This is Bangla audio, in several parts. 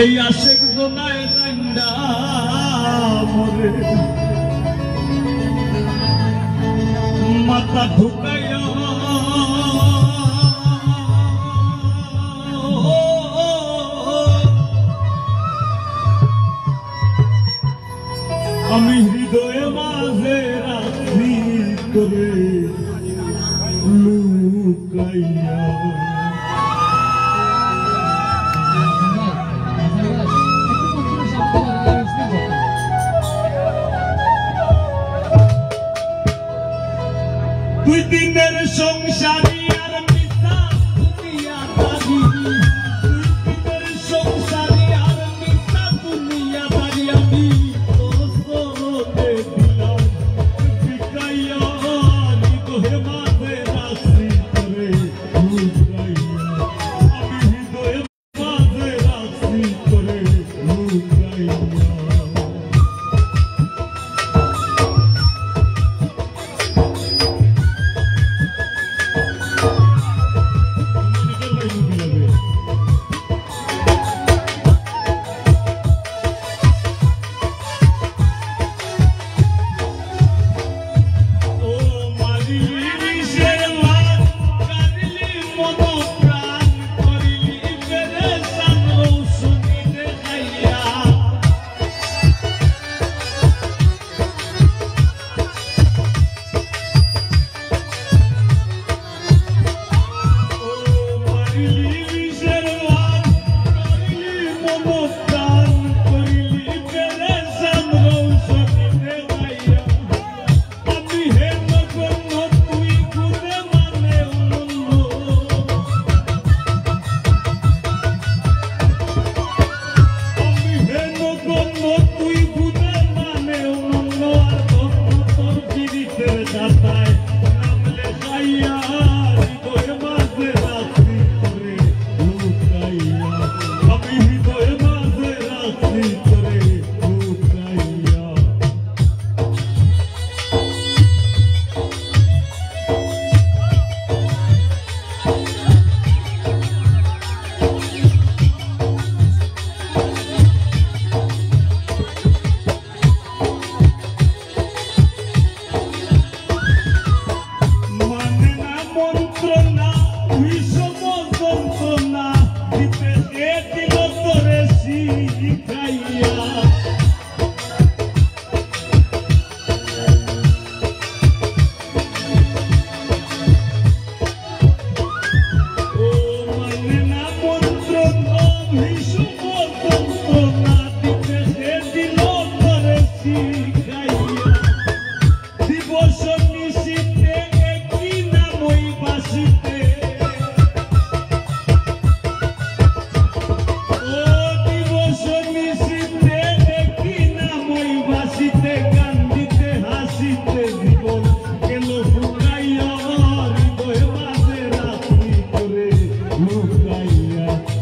এই আশেক দোনায় রান্দা মরে মাথা ঢুকাইয়া আমি হৃদয়ে মাঝে রাখি করে লুকাইয়া দুই দিনের সংসারী আর মিথ্যা দুনিয়াদারি, দুই দিনের সংসারী আর মিথ্যা দুনিয়াদারি আমি তোর চরণে দিলাম বিকাইয়া হৃদয়ে মাঝে রাখি করে লুকাইয়া, আমি হৃদয়ে মাঝে রাখি করে লুকাইয়া। Yeah.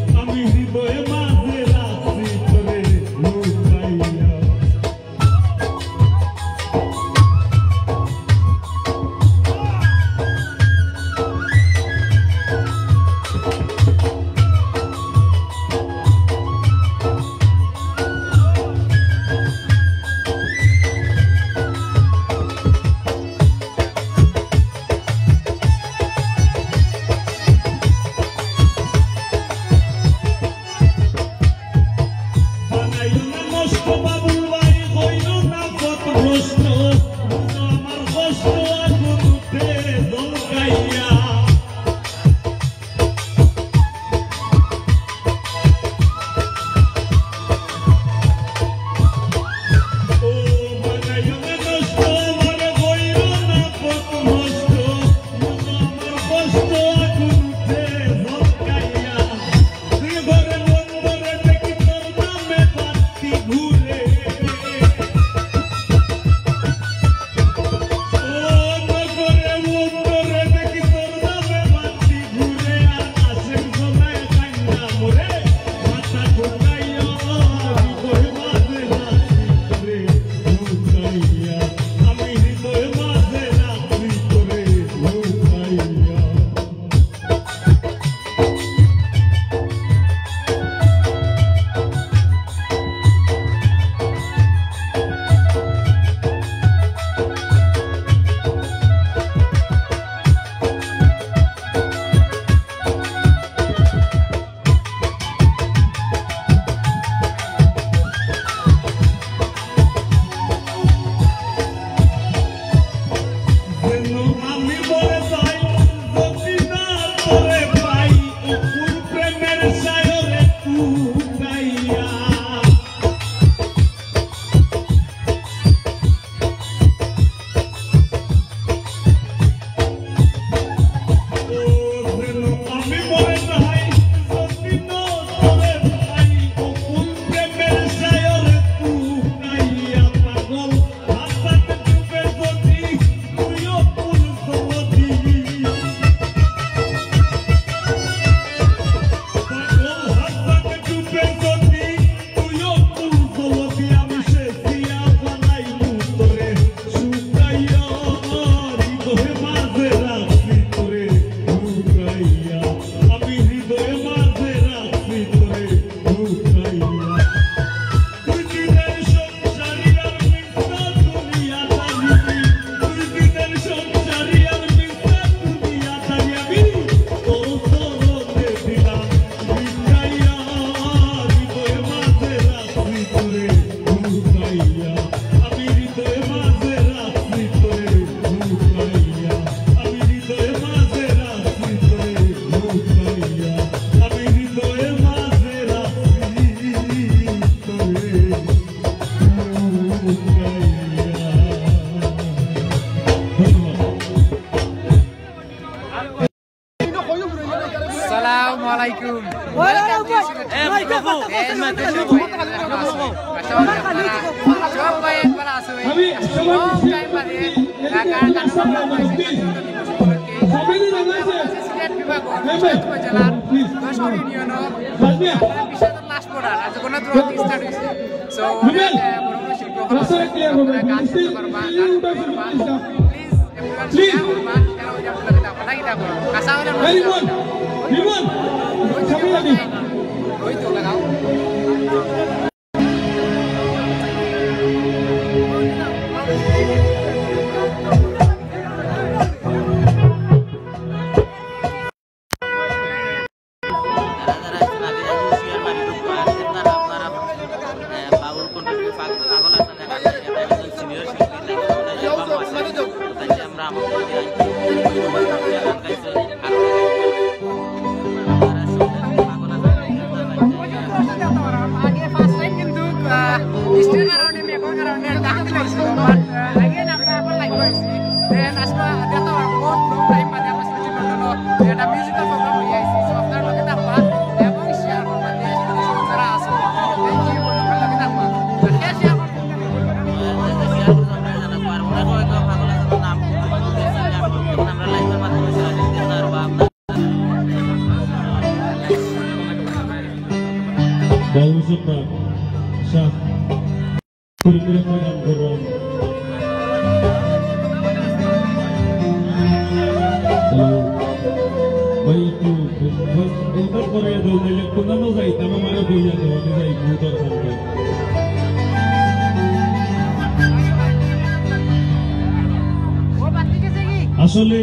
আসলে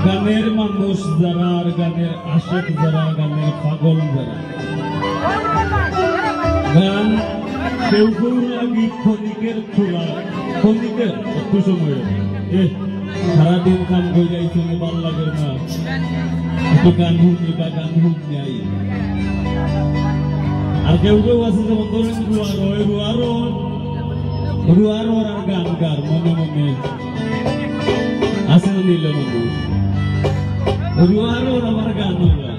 গানের মানুষ যারা আর গানের আশেক যারা গানের পাগল যারা গান কেউ কেউ লাগি ক্ষণিকের খোলা ক্ষণিকের একটু সময় সারাদিন গান বই যাইছে ভাল লাগে না একটু গান শুনি বা গান শুনি আই আর কেউ কেউ আছে যেমন ধরেন রুয়ারো আর গান গার মনে মনে আছে নিল মানুষ রুয়ারো আমার গান হইলা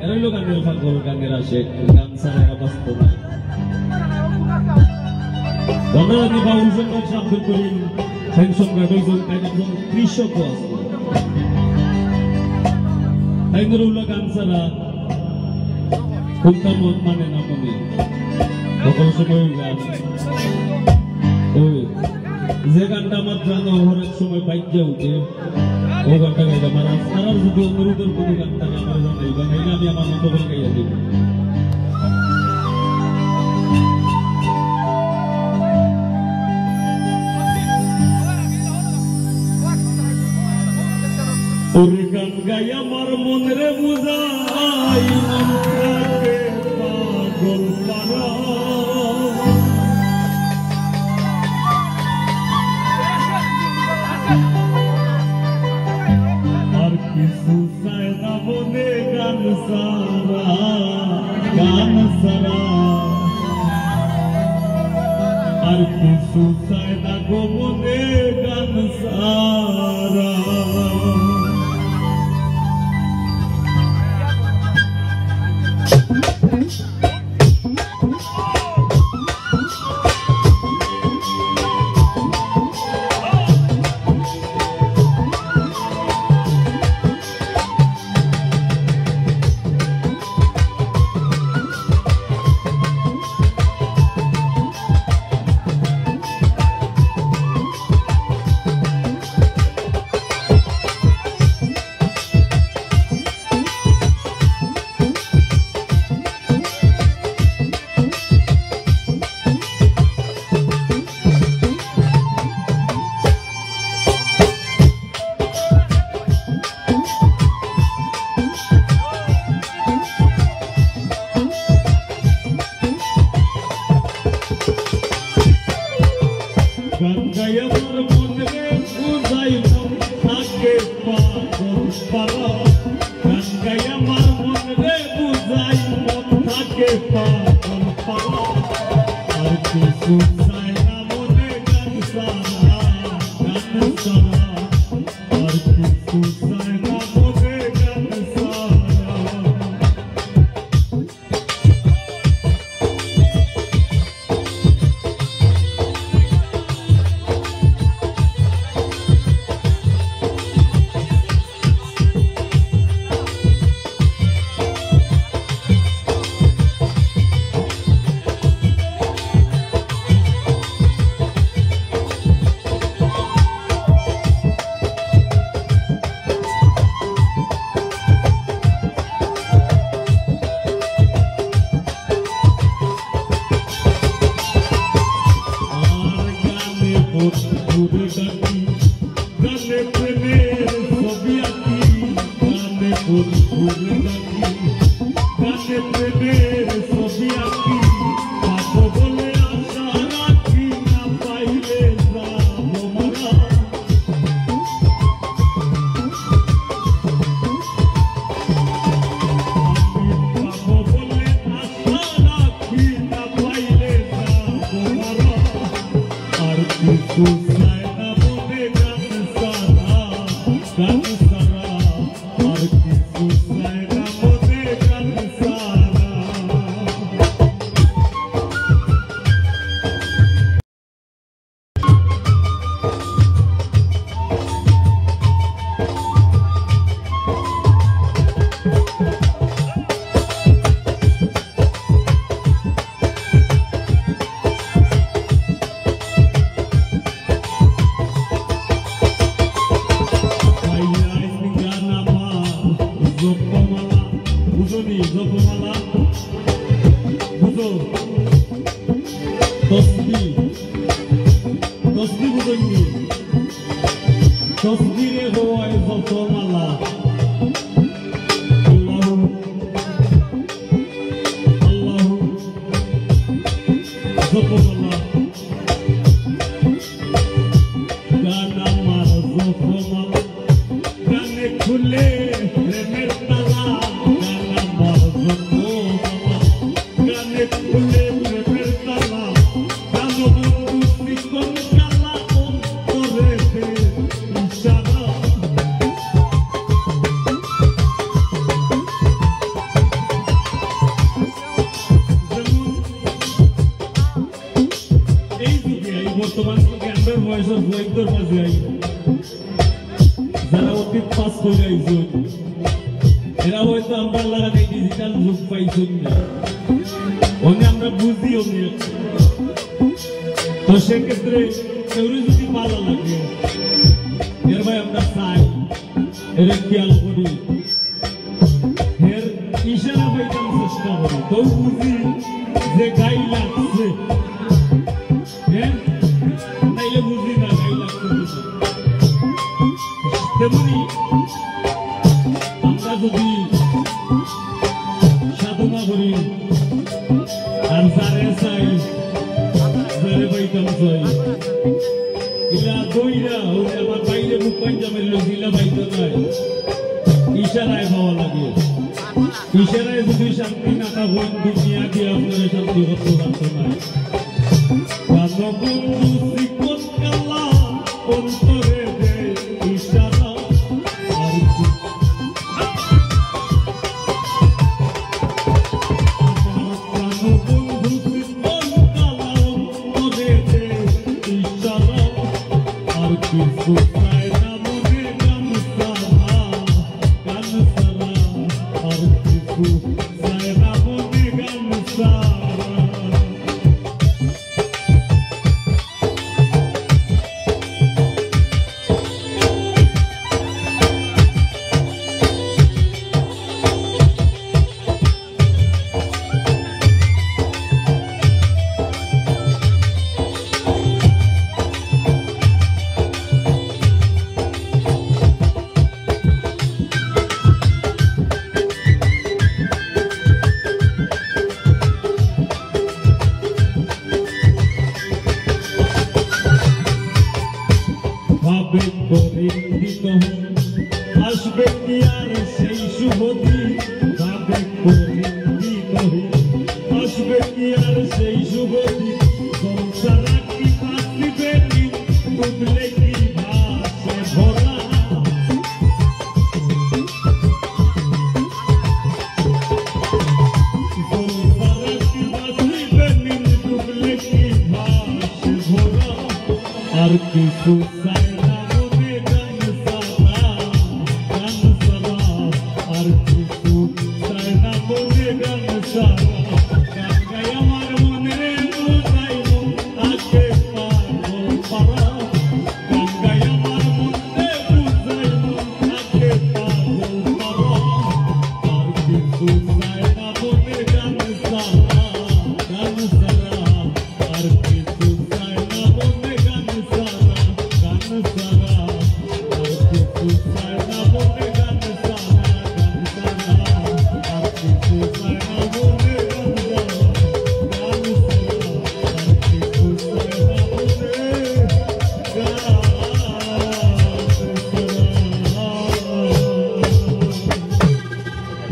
এরা হইল গানের পাগল গানের আসে গান ছাড়া এরা বাঁচত না আমরা যদি বাউল সম্রাট আব্দুল করিম ফ্যান সম্রাট হইছেন তাই একজন কৃষকও আছে তাই ধরুন গান ছাড়া কোনটা মন মানে না মনে সকল সময় গান যে গানটা আমার জানো হরেক সময় বাইকে উঠে ও গানটা গাইতে আমার আপনারা যদি অনুরোধের কোনো গান থাকে আমার জানাইবেন নাইলে আমি আমার মতো করে গাইয়া দিব ওরে গান গাই আমার মন রে বুঝাই মনটাকে পাগল পারা আর কিছু চাই না মনে গান সারা আর কিছু চাই না গো মনে গান সারা Or ঘুরে থাকি গানে প্রেমের ছবি আঁকি পাবো বলে আশা রাখি না পাইলে যাবো মারা পাবো বলে আশা রাখি না পাইলে যাবো মারা আর কিছু চাই না মনে গান সারা আর কিছু চাই না মনে গান সারা জপমালা বুঝো তসবিহ বুঝনি তসবিরে হয় জপমালা আল্লাহু আল্লাহু জপমালা গান আমার জপমালা গানে খুলে প্রেমের তালা বর্তমান যুগে আমরা বয়সের বৈদ্যর মাঝে আই যারা অতীত পাস করে আইছেন এরা হয়তো আমরা লাগাতে ডিজিটাল যুগ পাইছেন না অনেক আমরা বুঝি অনেক তো সেক্ষেত্রে কেউ যদি ভালো লাগে এর ভাই আমরা চাই এর খেয়াল করি এর ইশারা পাইতাম চেষ্টা করি তো বুঝি যে গাই লাগছে তাইলে বুঝি না গাই লাগছে তেমনি আমরা যদি সাধনা করি আর যারে চাই যারে পাইতাম চাই ইলা দইরা ওই আমার বাইরে মুখ পাঞ্জামের লোক ইলা পাইতে নাই ইশারায় পাওয়া লাগে ইশারায় যদি শান্তি না থাকুন দুনিয়া দিয়ে আপনারা শান্তি করতে পারতো না অন্তরে দে ইশারা আর কিছু চাই না মনে গান সারা আর কিছু চাই না মনে গান সারা ভাবে পরিচিত আসবে কি আর সেই শুভদিন ভাবে পরিচিত আসবে কি আর সেই শুভদিন সংসার কি বাঁচবে ডুবলে কি ভাসে ভরা সংসার কি বাঁচবে ডুবলে কি ভাসে ভরা আর কিছু চাই না মনে গান সারা আর কিছু চাই না মনে গান সারা গান গাই আমার মনে বুঝাইব আগে পাগল পারা গান গাই আমার মনে বুঝাইব আগে পাগল পারা আর কিছু চাই না মনে গান সারা আর কিছু চাই না মনে গান সারা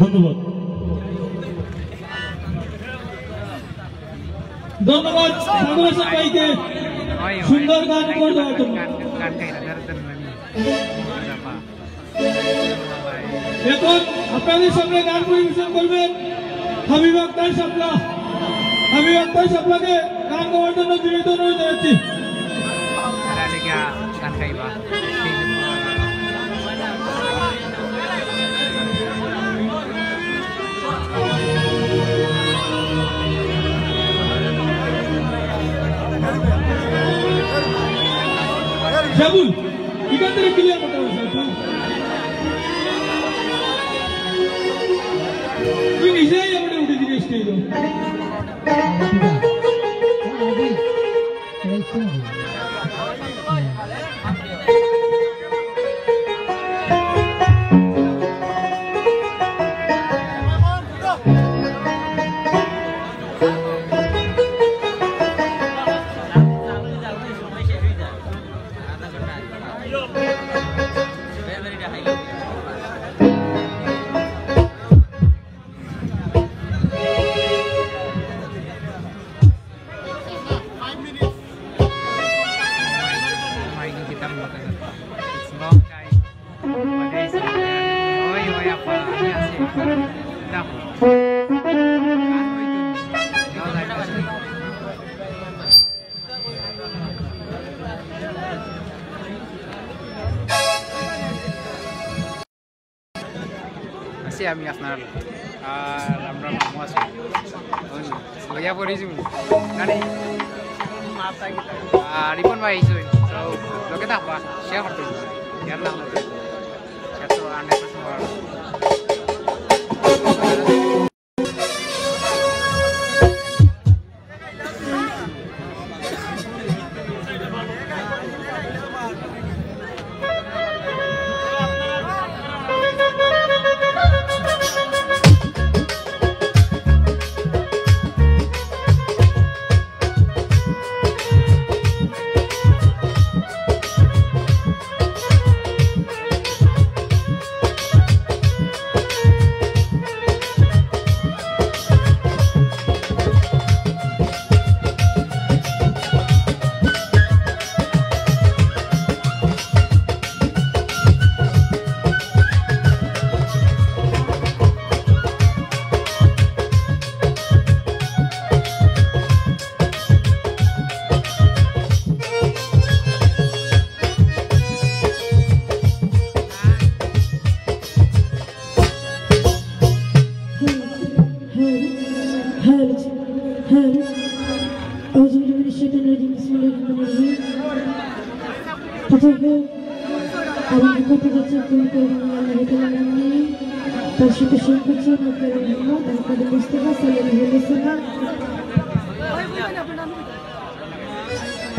ধন্যবাদ ধন্যবাদ সাগর হাসান ভাইকে সুন্দর গান করে দেওয়ার জন্য। এখন আপনাদের সামনে গান পরিবেশন করবেন হাবিব আক্তার শাপলা। হাবিব আক্তার শাপলাকে গান গাওয়ার জন্য বিনীত অনুরোধ জানাচ্ছি। জাবুল এখান থেকে ক্লিয়ার করতে হবে তুই নিজেই আমরা উঠে দিবি স্টেজে। আমি আপনার আর আমরা লইয়া পড়িছো গাড়ি আর রিপন ভাই আইছো তো লোকে থাকবা শেয়ার করতে ইয়ার নাম শেয়ার তো আনে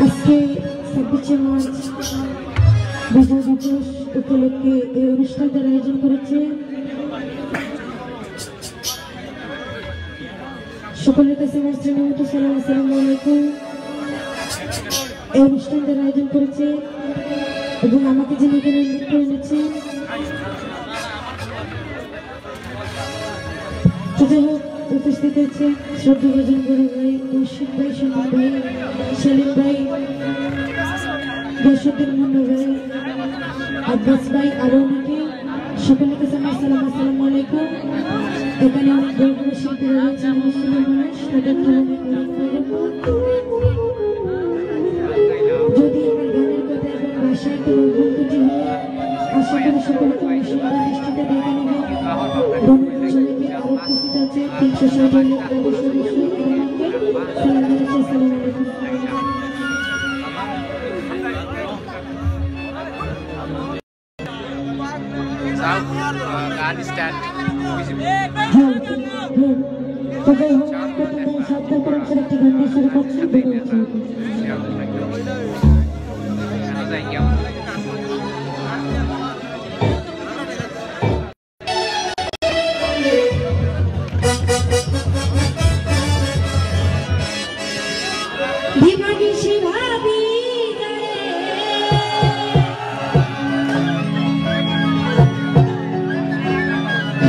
আজকে 26 মার্চ বিজয় দিবস উপলক্ষে এই অনুষ্ঠানটার আয়োজন করেছে সকলের কাছে আমার শ্রীমত সালাম আসসালামু আলাইকুম। এই অনুষ্ঠানটার আয়োজন করেছে এবং আমাকে যিনি এখানে ইনভাইট করে এনেছে যাই হোক উপস্থিত হয়েছে শ্রদ্ধাভাজন বড় ভাই কৌশিক ভাই সুমন ভাই সেলিম ভাই বৈশুদ্দিন মুন্না ভাই আব্বাস ভাই আরো অনেকে সকলের কাছে আমার সালাম আসসালামু আলাইকুম। এখানে অনেক বড় বড় শিল্পীরা রয়েছে মুসলিম মানুষ তাদের যদি আমার গানের কথা এবং ভাষায় কোনো ভুল ত্রুটি হয় আশা করি সকলকে সুন্দর দৃষ্টিতে দেখে নেবে। ধন্যবাদ সবাইকে। আরো উপস্থিত আছে 360 লোক সদস্য সালাম জানাচ্ছি আসসালামু আলাইকুম। গান স্টার্ট তবে শব্দ পরম্পরা একটি গান দিয়ে শুরু করছি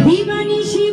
দিবানিশি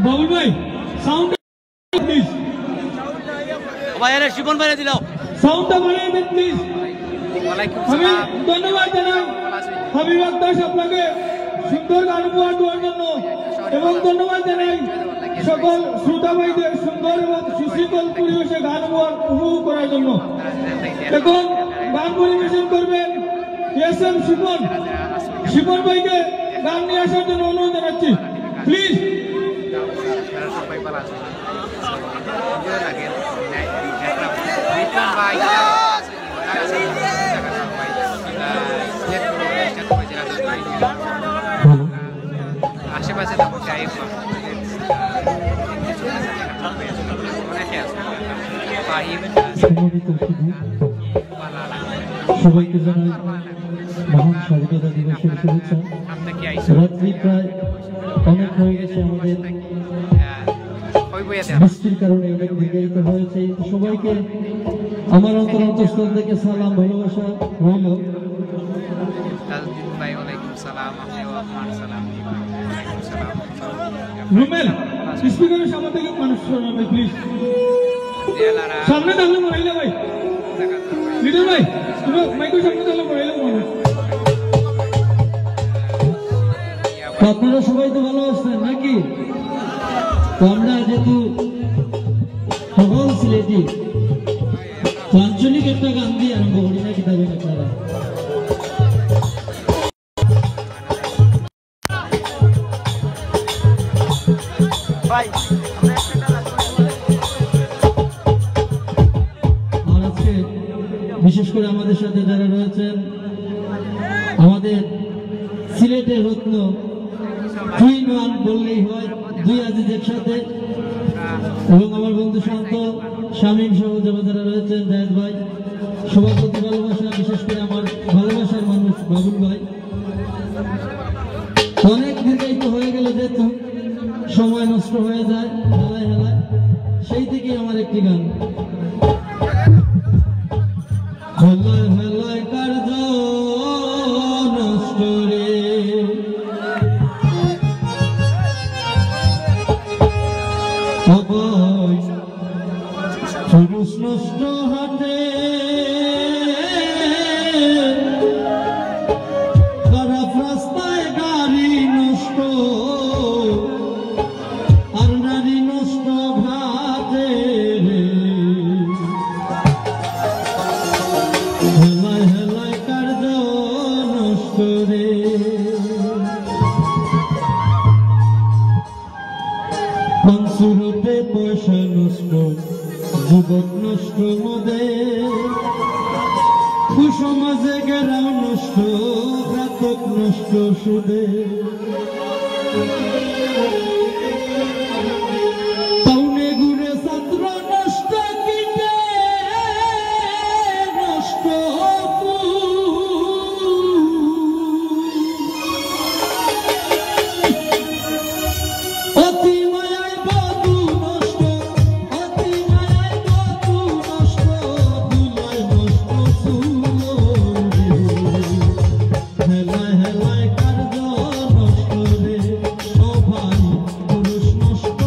বাবুল ভাই সাউন্ড প্লিজ ভাই আরে শিবন ভাই দিল সাউন্ডটা বাড়িয়ে দিন প্লিজ ওয়ালাইকুম আমি সালাম ধন্যবাদ জানাই হাবিব আক্তার আপনাকে সুন্দর গান উপহার দেওয়ার জন্য এবং ধন্যবাদ জানাই সকল শ্রোতা ভাইদের সুন্দর এবং সুশৃঙ্খল পরিবেশে গান উপভোগ করার জন্য। এখন গান পরিবেশন করবেন এস.এম. শিপন ভাইকে গান নিয়ে আসার জন্য অনুরোধ জানাচ্ছি প্লিজ। সবাই ভালো আছে লাগে রিপন ভাই আশেপাশে তখন যাই সবাইকে জানাই মহান স্বাধীনতা দিবসের শুভেচ্ছা। রাত্রি প্রায় অনেক হয়ে গেছে, আমাদের বৃষ্টির কারণে অনেক দীর্ঘায়িত হয়েছে। সবাইকে আমার অন্তঃস্থল থেকে সালাম, ভালোবাসা রইল। রুমেল স্পিকারের সামনে থেকে মানুষ শোনাবে প্লিজ। সামনে তাহলে মরাইলে ভাই, লিডার ভাই তুমি মাইকের সামনে তাহলে মরাইলে মানুষ। আপনারা সবাই তো ভালো আছেন নাকি? তো আমরা যেহেতু সকল সিলেটি আঞ্চলিক একটা গান দিয়ে আরম্ভ করি না, কিতাবে আপনারা আর আজকে বিশেষ করে আমাদের সাথে যারা রয়েছেন, আমাদের সিলেটের রত্ন 3-in-1 বললেই হয়, দুই আজিজ একসাথে, এবং আমার বন্ধু শান্ত, শামীম সহ যারা রয়েছেন, জায়েদ ভাই, সবার প্রতি ভালোবাসা, বিশেষ করে আমার ভালোবাসার মানুষ বাবুল ভাই। অনেক দীর্ঘায়িত হয়ে গেল, যেহেতু সময় নষ্ট হয়ে যায় হেলায় হেলায়, সেই থেকে আমার একটি গান হেলায় হেলায় কার্য নষ্ট রে, পুরুষ নষ্ট হাতে খারাপ রাস্তায় গাড়ি নষ্ট, আর নারী নষ্ট ঘাটে হেলায় হেলায় কার্য নষ্ট রে। পাঁচুরতে পয়সা নষ্ট, যুবক নষ্ট মদে, কুসমাজে গেরাও নষ্ট, ঘাতক নষ্ট সুদে, টাউনে ঘুরে ছাত্র নষ্ট, কিটে নষ্ট অতি মায়ায় বধূ নষ্ট, অতি মায়ায় বধূ নষ্ট, দুলায় নষ্ট চুলো হেলায় হেলায় কার্য নষ্ট রে। ও ভাই পুরুষ নষ্ট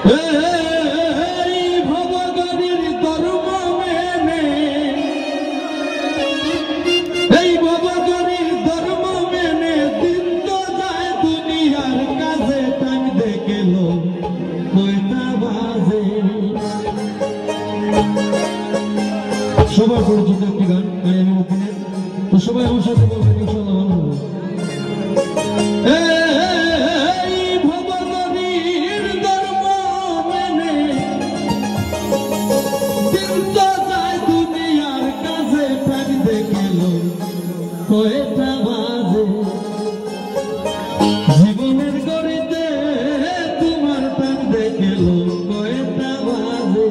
এই ভবগণের ধর্ম মেনে, এই ভবগণের ধর্ম মেনে দিন তো যায় দুনিয়ার কাছে, টাইম দেখে লো কয়টা বাজে। সবার পরিচিত একটি গান আমি ওখানে, তো সবাই আমার সাথে বলবেন ইনশাআল্লাহ ভালো হবে। এই ভবগণের ধর্ম মেনে দিন তো যায় দুনিয়ার কাছে, টাইম দেখে লো কয়টা বাজে। জীবনের গড়িতে তোমার টাইম দেখে লো কয়টা বাজে।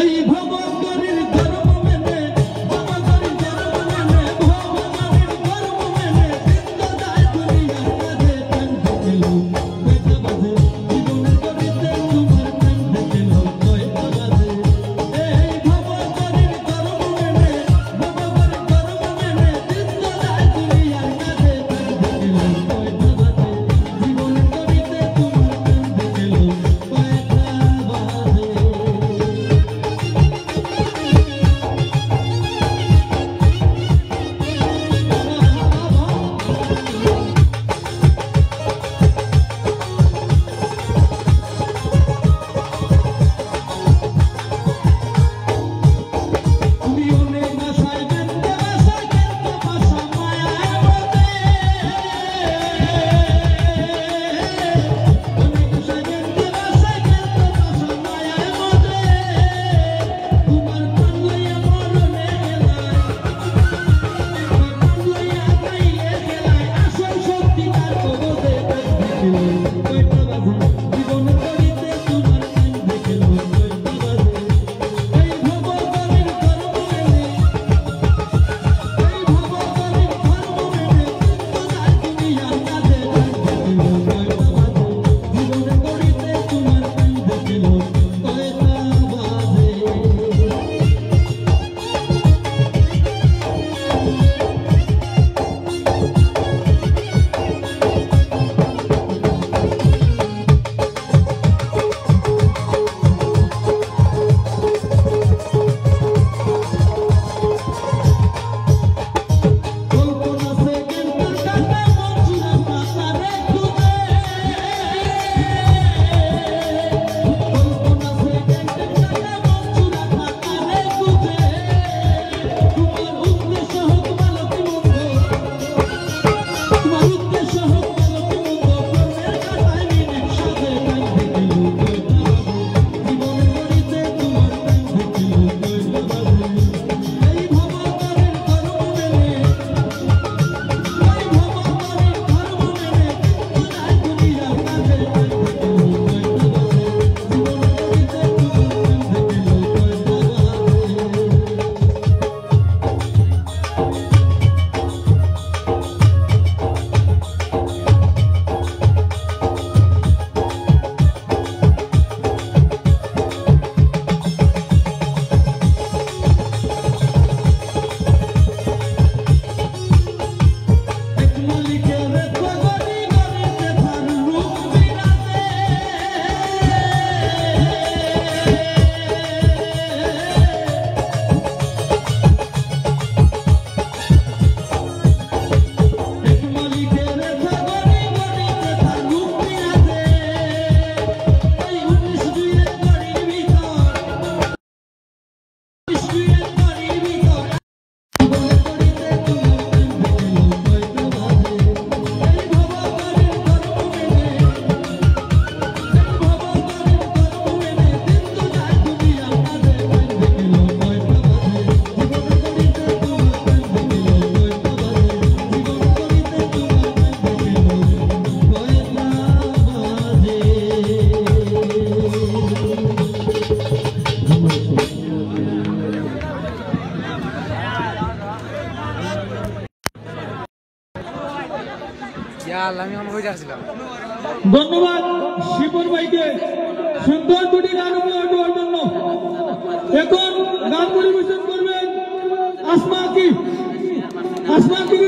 এই ভবগণের ধর্ম মেনে, ভবগণের ধর্ম মেনে, ভবগণের ধর্ম মেনে দিন তো যায় দুনিয়ার কাছে, টাইম দেখে লো কয়টা বাজে। জীবনের গড়িতে তোমার টাইম দেখে লো কয়টা বাজে। এই ভবগণের ধর্ম মেনে, ভবগণের ধর্ম মেনে দিন তো যায় দুনিয়ার কাছে, টাইম দেখে লো কয়টা বাজে। জীবনের গড়িতে তোমার টাইম দেখে লো কয়টা বাজে। তুমি অনেক ভাষায় বেঁধে ভাষায় খেলতে ভাষা মায়ার মধ্যে, অনেক ভাষায় বেঁধে ভাষায় খেলতে ভাষা মায়ার মধ্যে। তোমার প্রাণ লইয়া মরণে গেলায়, তোমার প্রাণ লইয়া গাইলে গেলায়, আসল সত্যিকার কবদে দেখে লো কয়টা বাজে। জীবনের গড়িতে তোমার টাইম দেখে লো কয়টা বাজে। এই ভবগণের ধর্ম মেনে, এই ভবগণের ধর্ম মেনে দিন তো যায় দুনিয়ার কাছে, টাইম দেখে লো কয়টা বাজে। জীবনের গড়িতে তোমার টাইম দেখে লো কয়টা বাজে। কল্পনা সেকেন্ডের কাটা মঞ্জুরা পাতারে খুঁজে, কল্পনা সেকেন্ডের কাটা মঞ্জুরা পাতারে খুঁজে। তোমার উদ্দেশ্য হোক ভালো কি মন্দ, তোমার উদ্দেশ্য হোক ভালো কি মন্দ, প্রেমের কাটায় মিনিট সাথে টাইম দেখে লো কয়টা বাজে। জীবনের গড়িতে তোমার টাইম দেখে লো কয়টা বাজে। এই ভবগণের ধর্ম মেনে, এই ভবগণের ধর্ম মেনে দিন তো যায় দুনিয়ার কাছে, টাইম দেখে লো কয়টা বাজে। জীবনের গড়িতে তোমার টাইম দেখে লো কয়টা বাজে। এক মালিকের গড়ি গড়িতে তার রূপ বিরাজে, এক মালিকের গড়ি গড়িতে তার রূপ বিরাজে। এই 19 দুইয়ের গড়ির ভিতর, 19 দুইয়ের গড়ির ভিতর জীবনের গড়িতে তোমার টাইম দেখে লো কয়টা বাজে। এই ভবগণের ধর্ম মেনে, এই ভবগণের ধর্ম মেনে দিন তো যায় দুনিয়ার কাছে, টাইম দেখে লো কয়টা বাজে। জীবনের গড়িতে তোমার টাইম দেখে লো কয়টা বাজে। জীবনের গড়িতে তোমার টাইম দেখে লো কয়টা আমি মনে হয়ে যাচ্ছিলাম। ধন্যবাদ শিবুর ভাইকে সুন্দর দুটি গান উপহার দেওয়ার জন্য। এখন গান পরিবেশন করবেন আসমা কি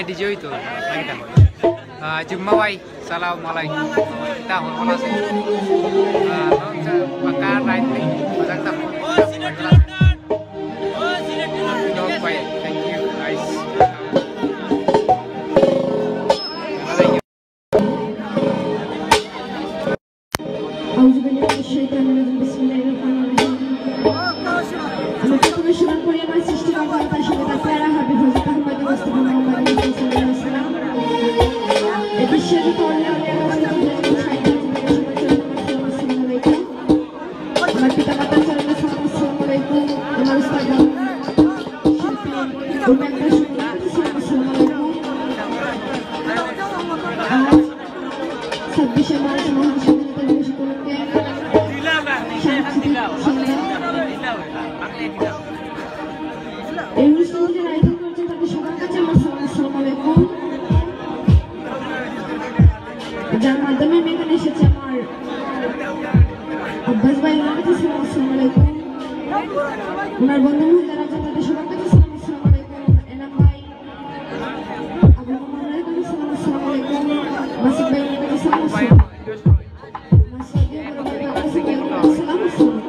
DJ itu lagi dah. Jumma wai salam alaikum. Dah mana sih? Makan right ni. Macam tak. Thank you guys. যার মাধ্যমে আমি এখানে এসেছি আমার আব্বাস ভাই ওনার কাছে সালাম আসসালামু আলাইকুম, ওনার বন্ধু মহিলারা আছে তাদের সবার কাছে সালাম আসসালামু আলাইকুম, এনাম ভাই আবু মামুনের কাছে সালাম আসসালামু আলাইকুম, মাসিদ ভাই ওনার কাছে সালাম আসসালামু মাসিদ ভাই ওনার কাছে সালাম আসসালামু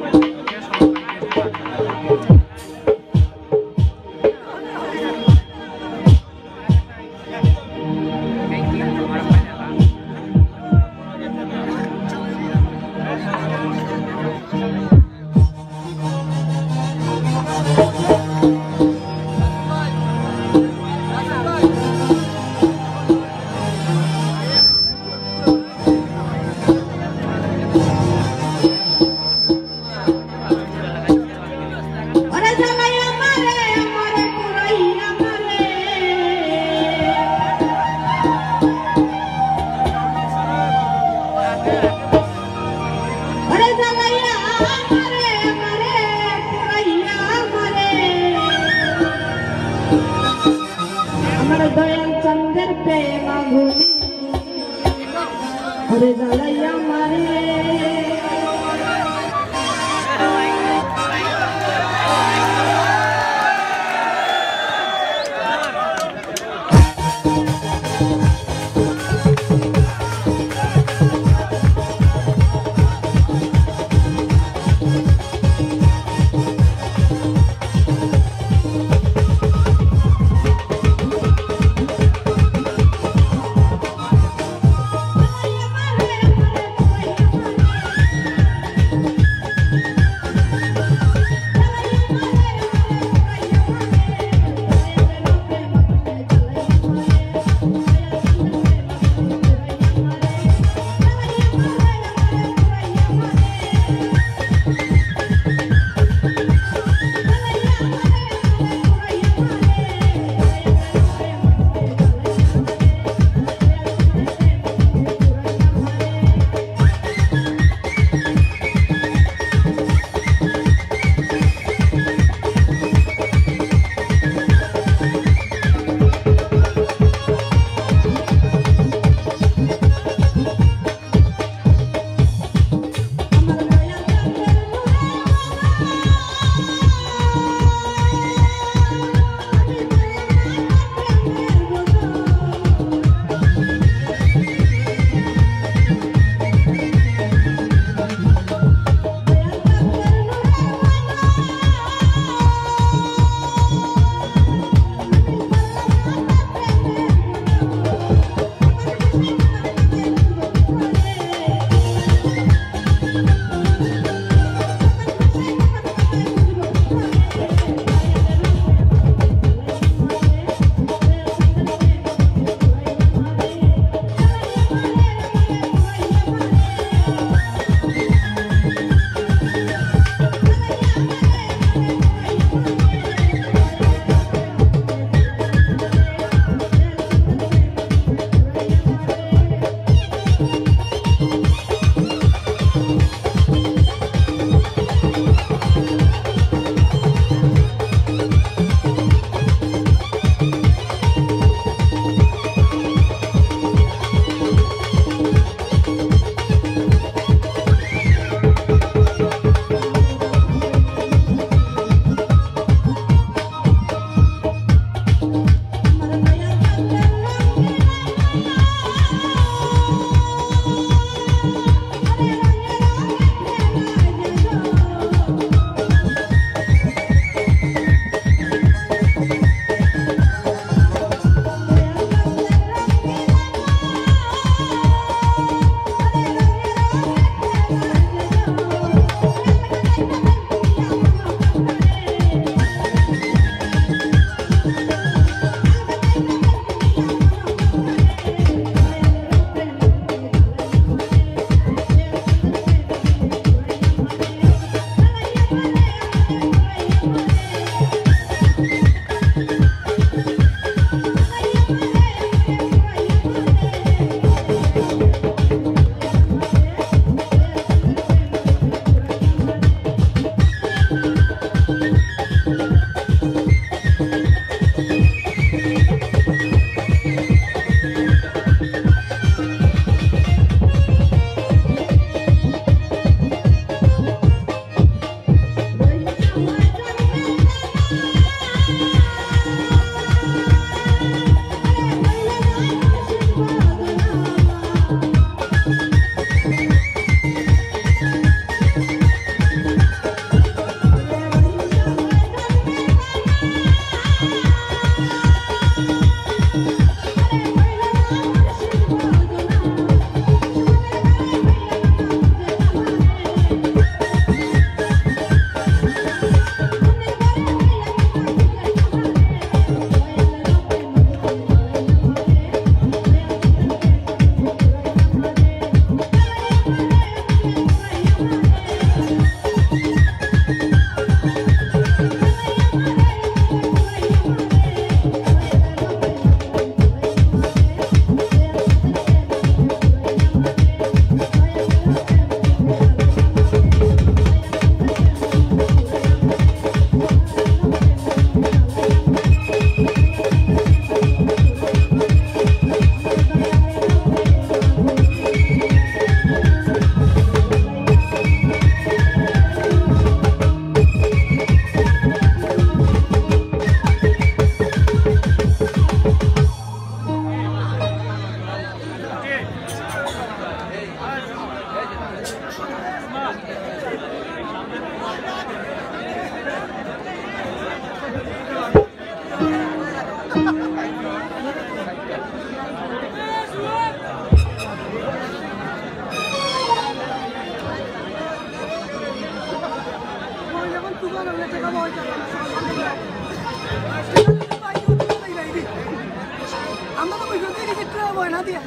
আমরা তো বুঝতে দিই যে ট্রেন হয় না দিয়া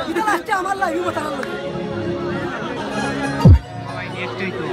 এটা লাস্টে আমার লাগবে কথা বলবো সবাই নেটটাই তো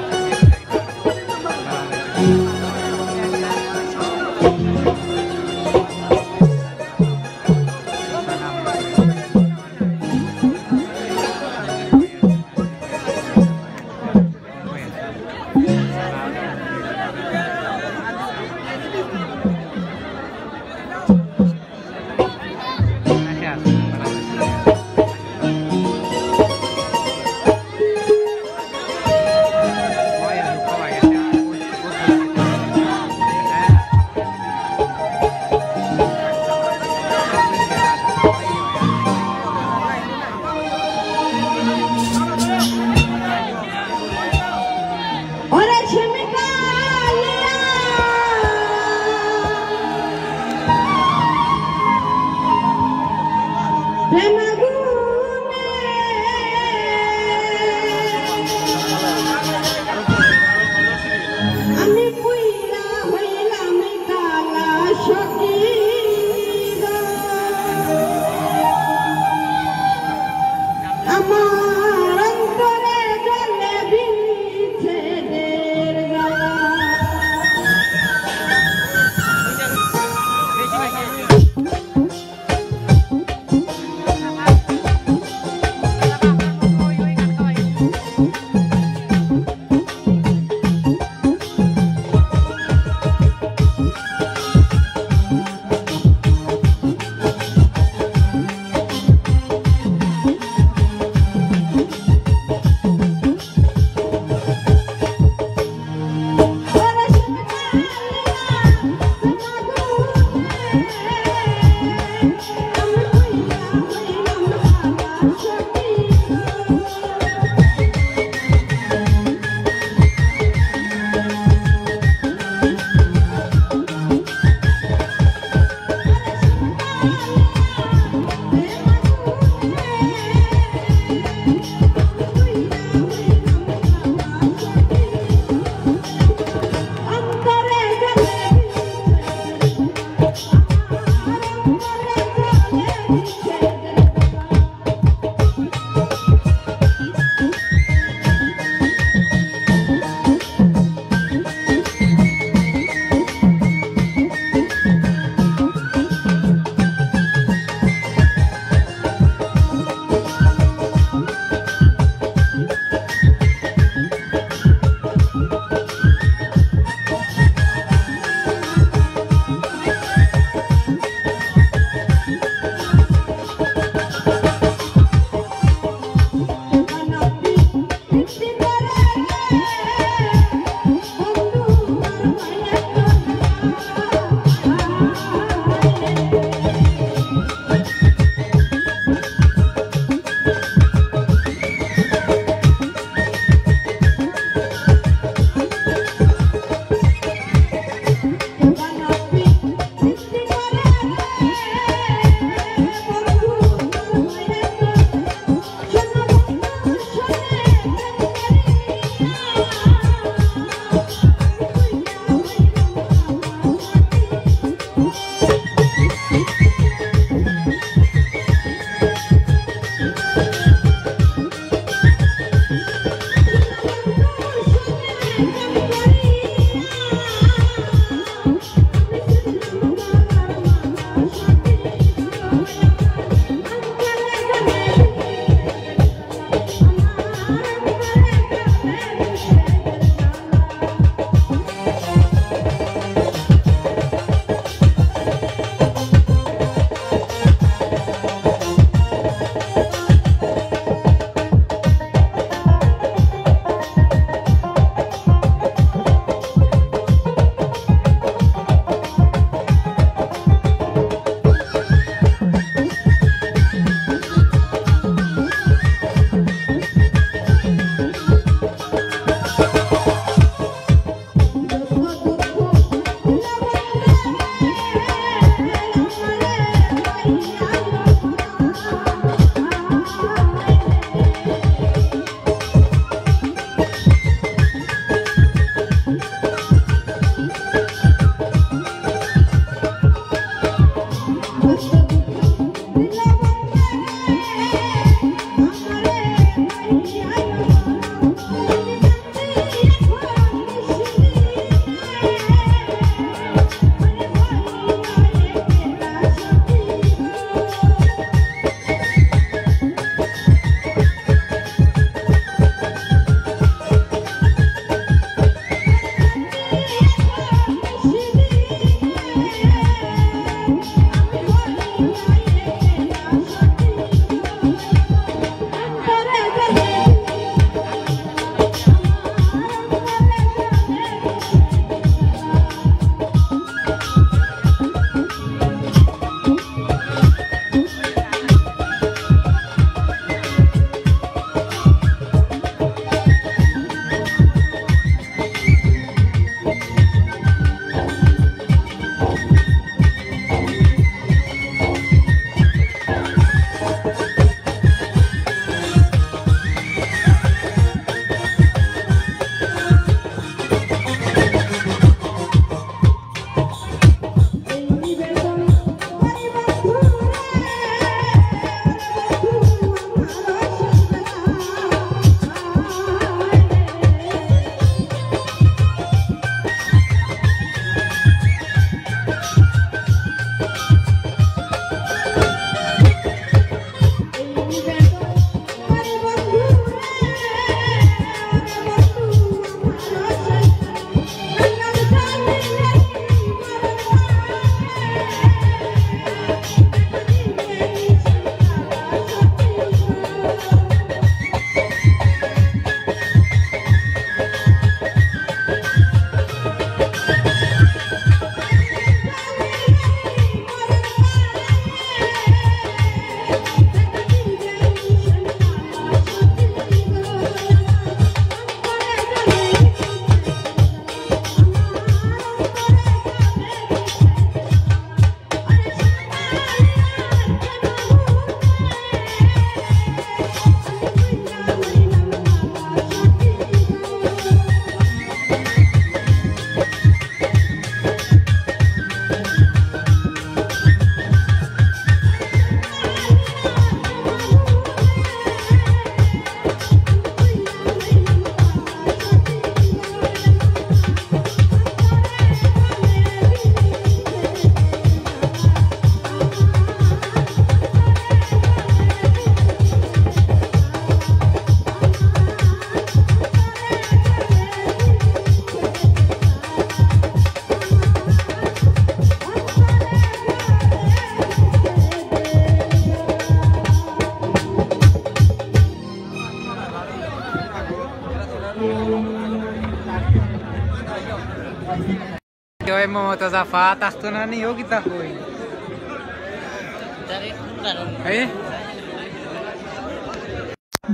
Kau mau tazafa tak tu nani yo kita koi.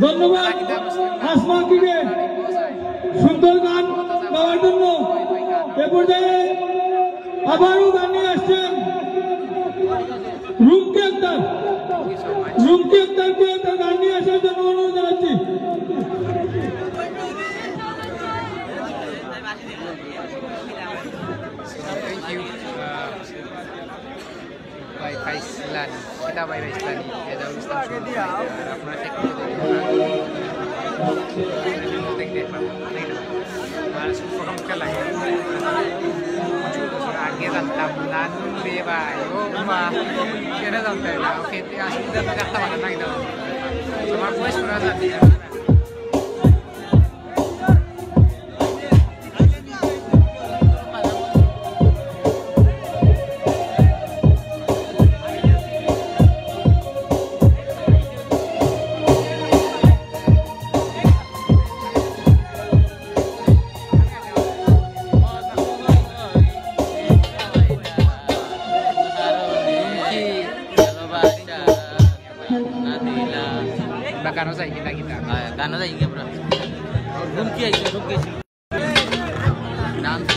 ধন্যবাদ আসমাকিকে সুন্দর গান গাওয়ার জন্য। এ পর্যায়ে আবারও গান নিয়ে আসছেন রুমকি আক্তার। রুমকি আক্তারকে তার গান নিয়ে আসার জন্য অনুরোধ জানাচ্ছি। Thank you. Bye Faislan. Kita bye Faislan. Ada Ustaz. Apna check karo. Thank you. Mas program ke lagi. Aগে জানতাম না রে ভাই ও মা কেন জানতাম না ওকে আসলে তো কথা বলা নাই তো তোমার বয়স শোনা যাচ্ছে Kano sa kita kita. Kano sa inge bro. Rumki ayo rumki. Dance.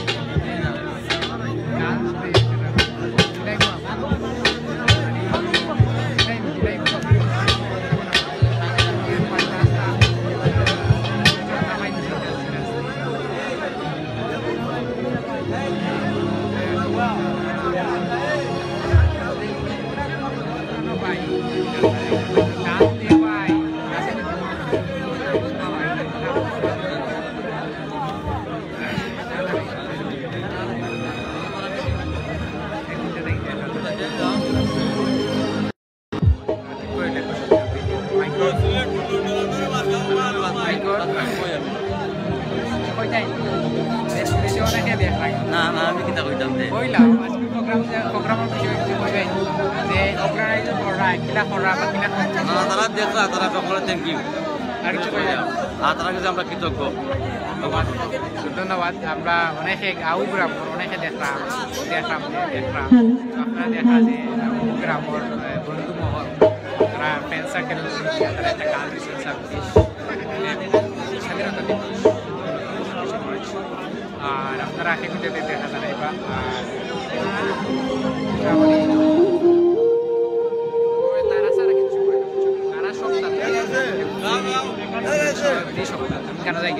ধন্যবাদ আমরা অনেকে গাঁও গ্রামের অনেকে দেখলাম আপনারা দেখা যে গ্রামের বন্ধু মহল তারা ফ্রেন্ড সার্কেল তারা একটা গান দিচ্ছেন স্বাধীনতা দিবস আর আপনারা সেগুলিতে দেখা জানাইবা আর তারা ছাড়া কিছু তারা সপ্তাহ কেন যাই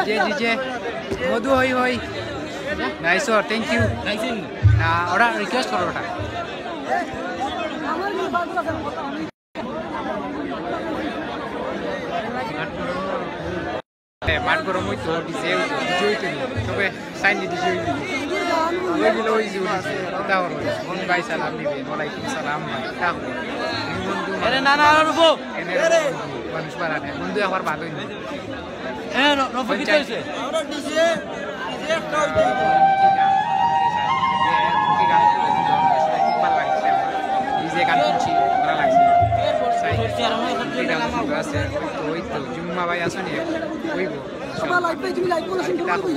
DJ মধু হই হই নাইস ওর থ্যাংক ইউ না ওরা রিকোয়েস্ট করো ওটা মাঠ গরম হইতো ডিজে হইতো তবে সাইন ডিজে হইতো ওইগুলো ওই যে ওটা হলো কোন ভাই সালাম নিবে ওয়ালাইকুম সালাম তা বন্ধু আরে না না রুবো মানুষ বাড়ানে বন্ধু আমার বাদ হইনি রফি কি হইছে আমরা ডিজে একটা হইতো ডিজে গান শুনছি ভালো লাগছে আছে ওই তো জুম্মা ভাই আসনি ওইবো সবাই লাইভ পেজ তুমি লাইভ বলে শুনতে পারবো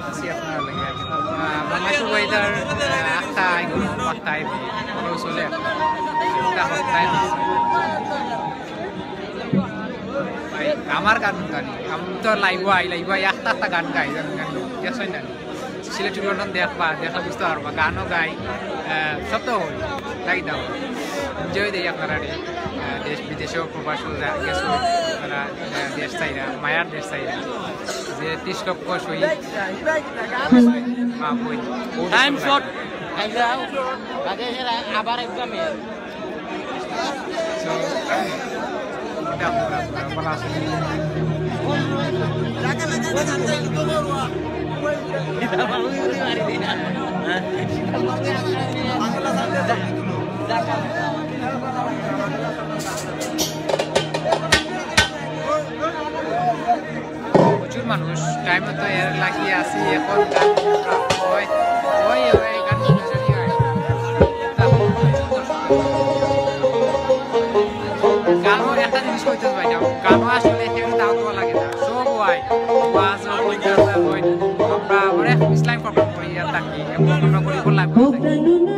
আসি আপনার লাগে মামা সুবাইদার একটা আইগুলো একটা আইবে বড় চলে একটা হপ্তায় আমার গান গানি আমি তো লাইভ একটা গান গাই গান দেখছেন না সিলেটি লন্ডন দেখা বুঝতে পারবা গানও গাই সব তো হই লাগি দাও এনজয় দেই আপনারা দেশ বিদেশেও প্রবাস গেছো আপনারা দেশ চাইরা মায়ার দেশ চাইরা যে 30 লক্ষ শহীদ মা বই টাইম শর্ট আবার একদম সো এটা আমরা বলা আছে প্রচুর মানুষ টাইম তো এর লাগিয়ে আসি এখন গান ওই ওই ওই গান গানও একটা জিনিস কইতে পাই না গানও আসলে হেন দাও তো লাগে না সব ওয়াই বাস ওই আমরা অনেক ইসলাম প্রোগ্রাম করি আর থাকি প্রোগ্রাম করি বল লাইভ কথা রাখো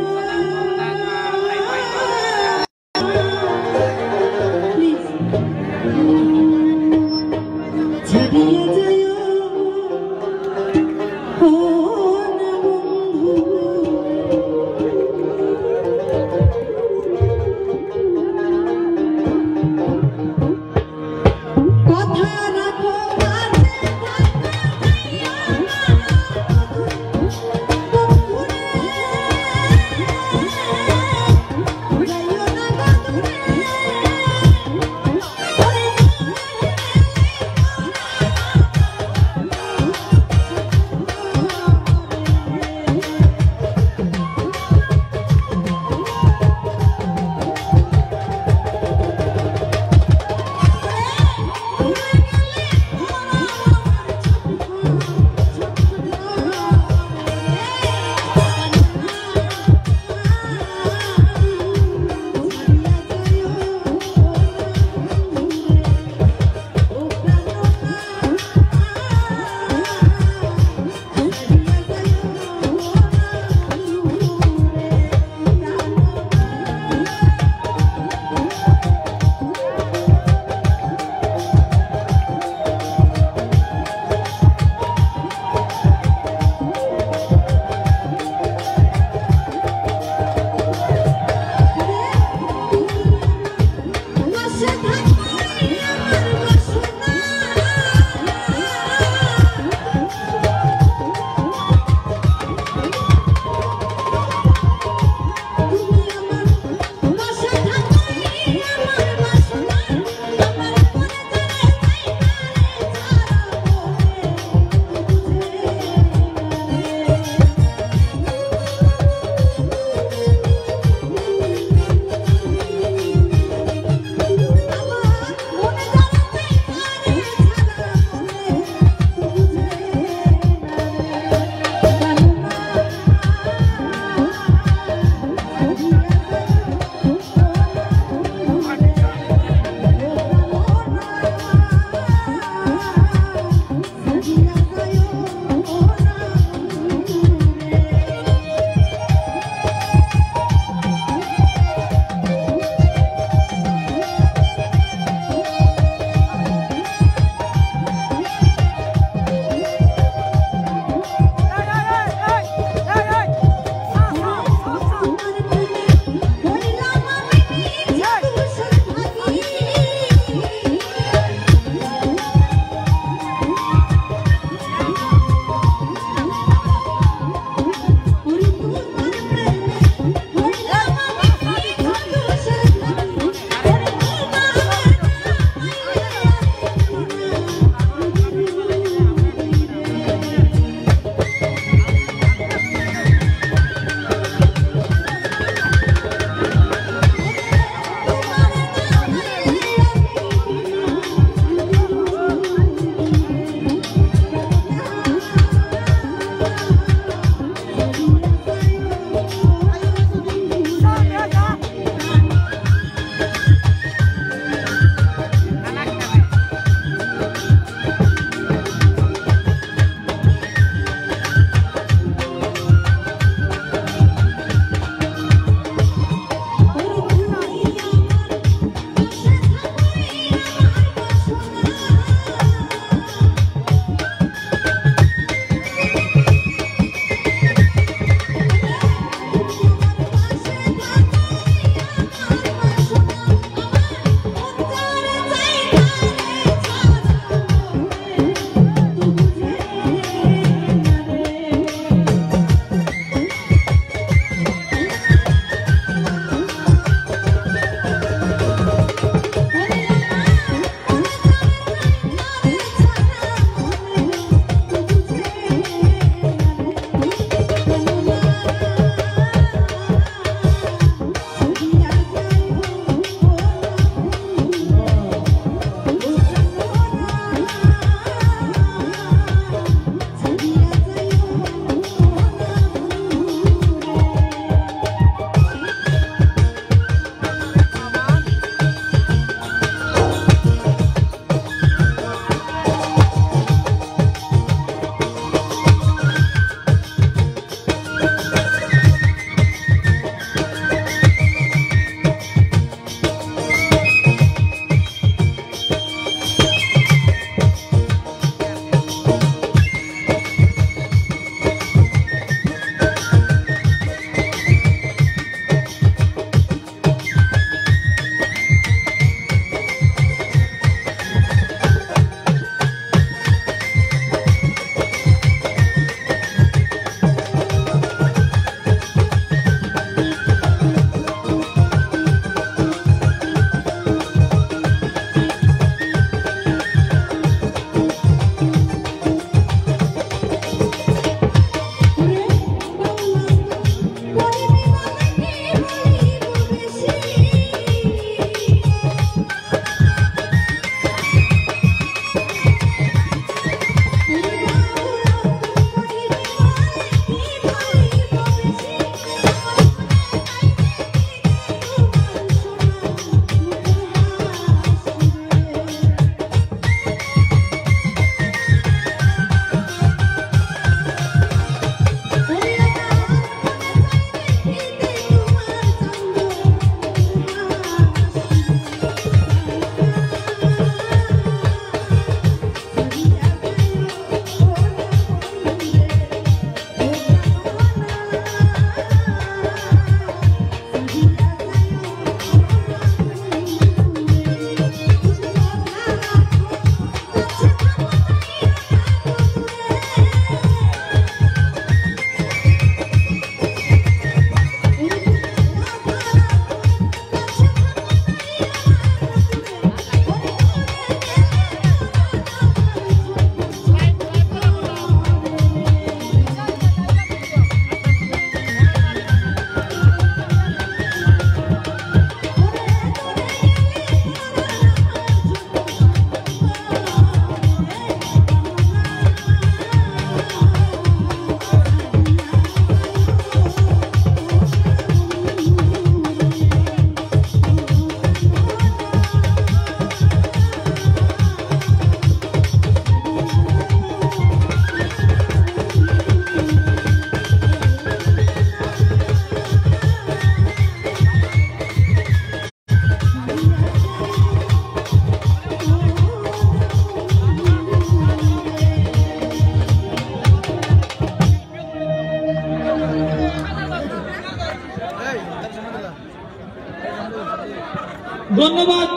ধন্যবাদ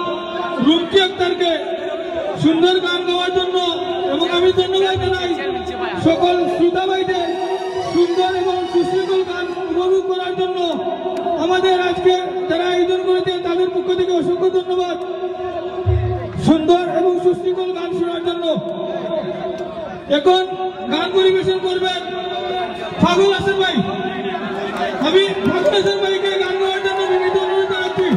রুমকি আক্তারকে সুন্দর গান গাওয়ার জন্য, এবং আমি ধন্যবাদ জানাই সকল শ্রোতা ভাইদের সুন্দর এবং সুশৃঙ্খল গান উপভোগ করার জন্য। আমাদের আজকে যারা আয়োজন করেছে তাদের পক্ষ থেকে অসংখ্য ধন্যবাদ সুন্দর এবং সুশৃঙ্খল গান শোনার জন্য। এখন গান পরিবেশন করবেন ফাগুল হাসান ভাই। আমি ফাগুল হাসান ভাইকে গান গাওয়ার জন্য বিনীত অনুরোধ জানাচ্ছি।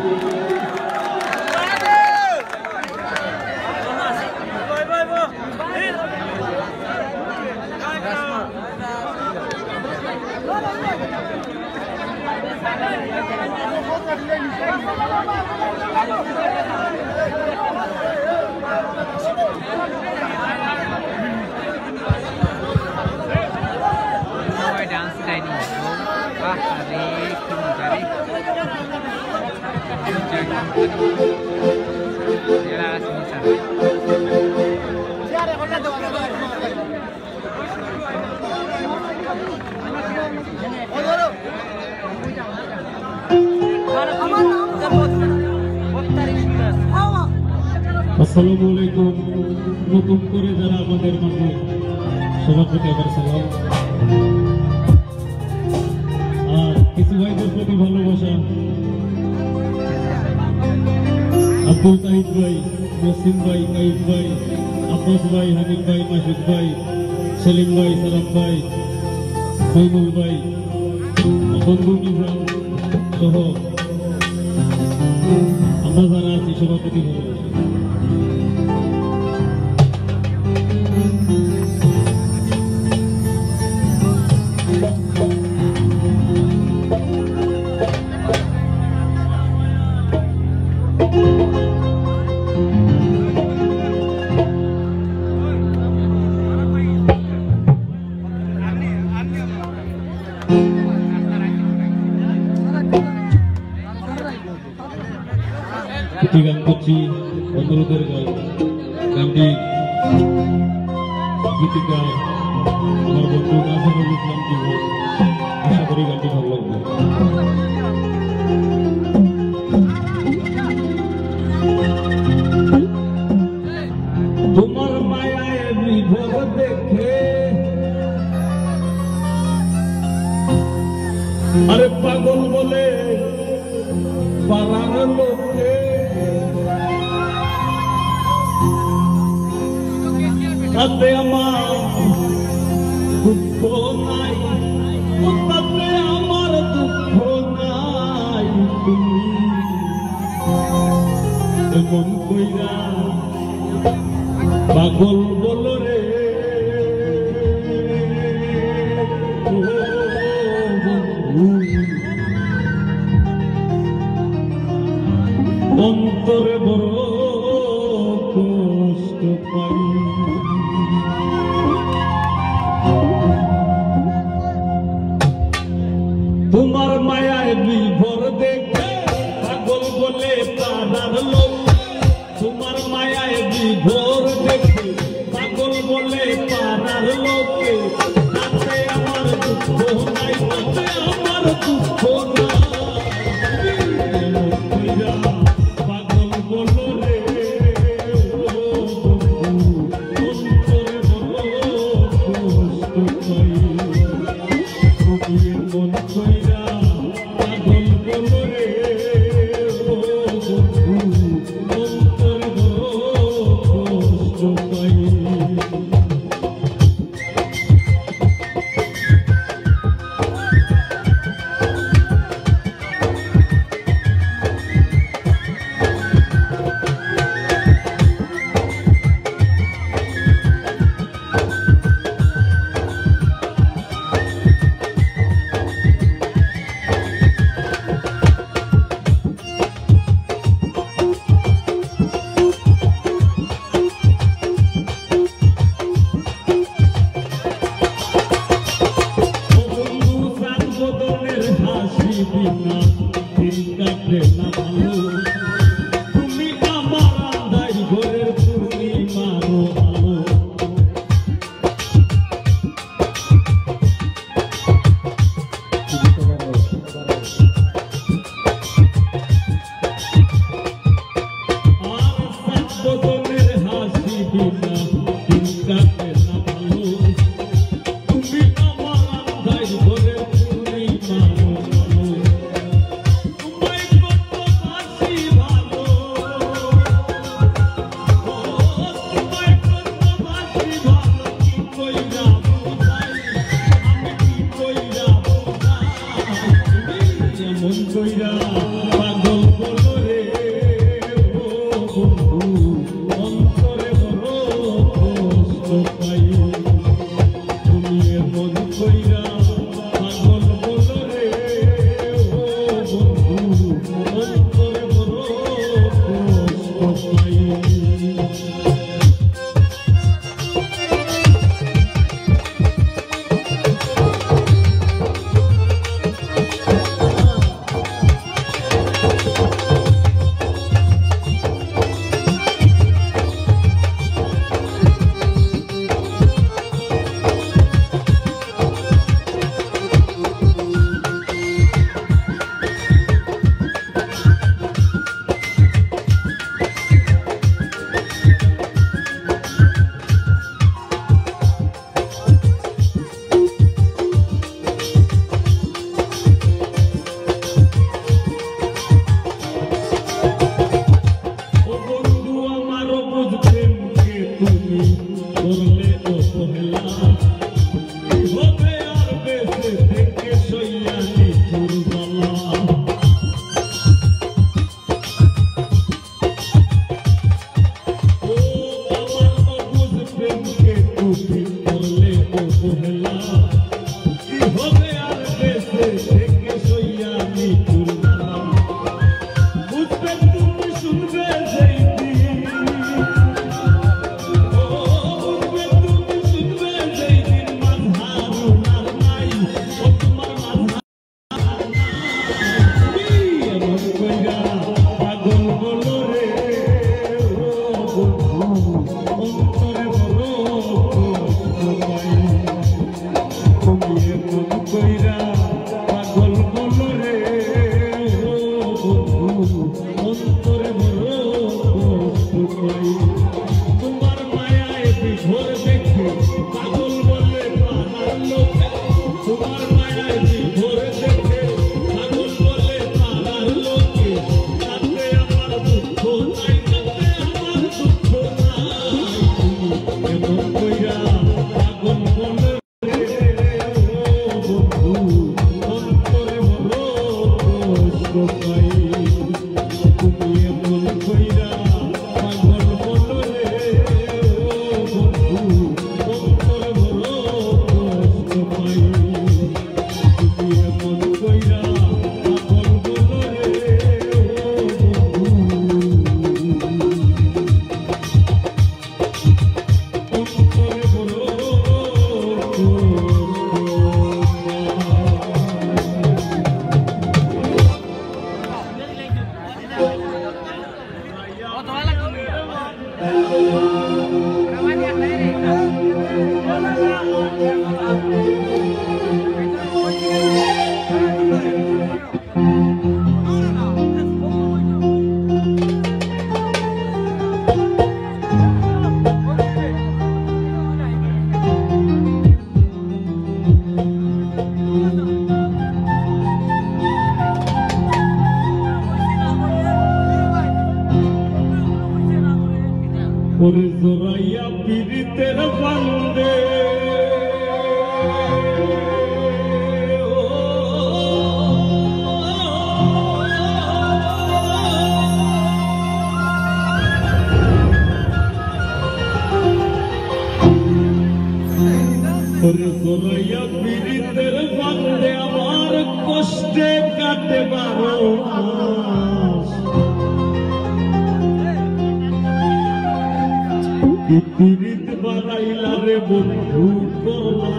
ডান্স ডাইনিং আরে কি মজা রে এরা আসছে আসসালামু আলাইকুম। নতুন করে যারা আমাদের মাঝে সবার প্রতি আবার সালাম, আর কিছু ভাইদের প্রতি ভালোবাসা। আব্দুল তাহিদ ভাই, মসিম ভাই, কাইফ ভাই, আব্বাস ভাই, হানিফ ভাই, মাসুদ ভাই, সেলিম ভাই, সালাম ভাই, মইনুল ভাই, বন্ধু নিজাম সহ আমরা যারা আছি সবার প্রতি ভালোবাসা। একটি গান করছি অনুরোধের গান। গানটি গীতিকার আমার বন্ধু নাজমুল ইসলাম জীবন। আশা করি গানটি ভালো লাগবে। তোমার মায়ায় বিভোর দেখে আরে পাগল বলে পালার লোকে তাতে আমার দুঃখ নাই, তাতে আমার দুঃখ নাই। তুমি এমন কইরা পাগল বলো রে ও বন্ধু, অন্তরে বড় কষ্ট পাই। তোমার মায়ায় বিভোর দেখে পাগল বলে পাড়ার লোক। তোমার মায়ায় বিভোর দেখে পাগল বলে পাড়ার লোকে তাতে আমার দুঃখ নাই, তাতে আমার দুঃখ নাই। পাগল বলো রে অন্তরে বলো কষ্ট পাই। মন কইরা পাগল বলো রে অন্তরে বলো কষ্ট পাই। তুমি আমার আন্দাই ঘরের তুমি মারো আলো। কইরা পাগল বলো রে ও বন্ধু অন্তরে বড় কষ্ট পাই তুমি এমন কইরা পাগল বলো রে ও বন্ধু অন্তরে বড় কষ্ট পাই ওরে জোরাইয়া পীড়িতের বান্দে ওরে জোরাইয়া পীড়িতের বান্দে আমার কষ্টে কাটে 12 মাস পীড়িত বাড়াইলা রে বন্ধু করলা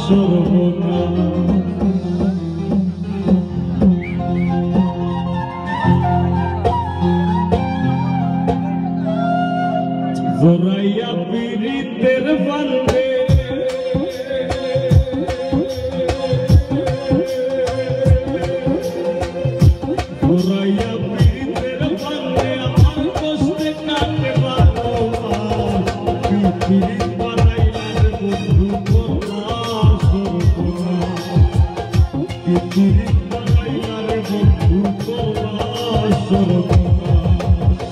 সর্বনাশ জোরাইয়া পীড়িতের বান্দে জোরাইয়া পীড়িতের বান্দে আমার কষ্টে কাটে 12 মাস পীড়িত বাড়াইলা রে বন্ধু করলা সর্বনাশ পীড়িত বাড়াইলা রে বন্ধু করলা সর্বনাশ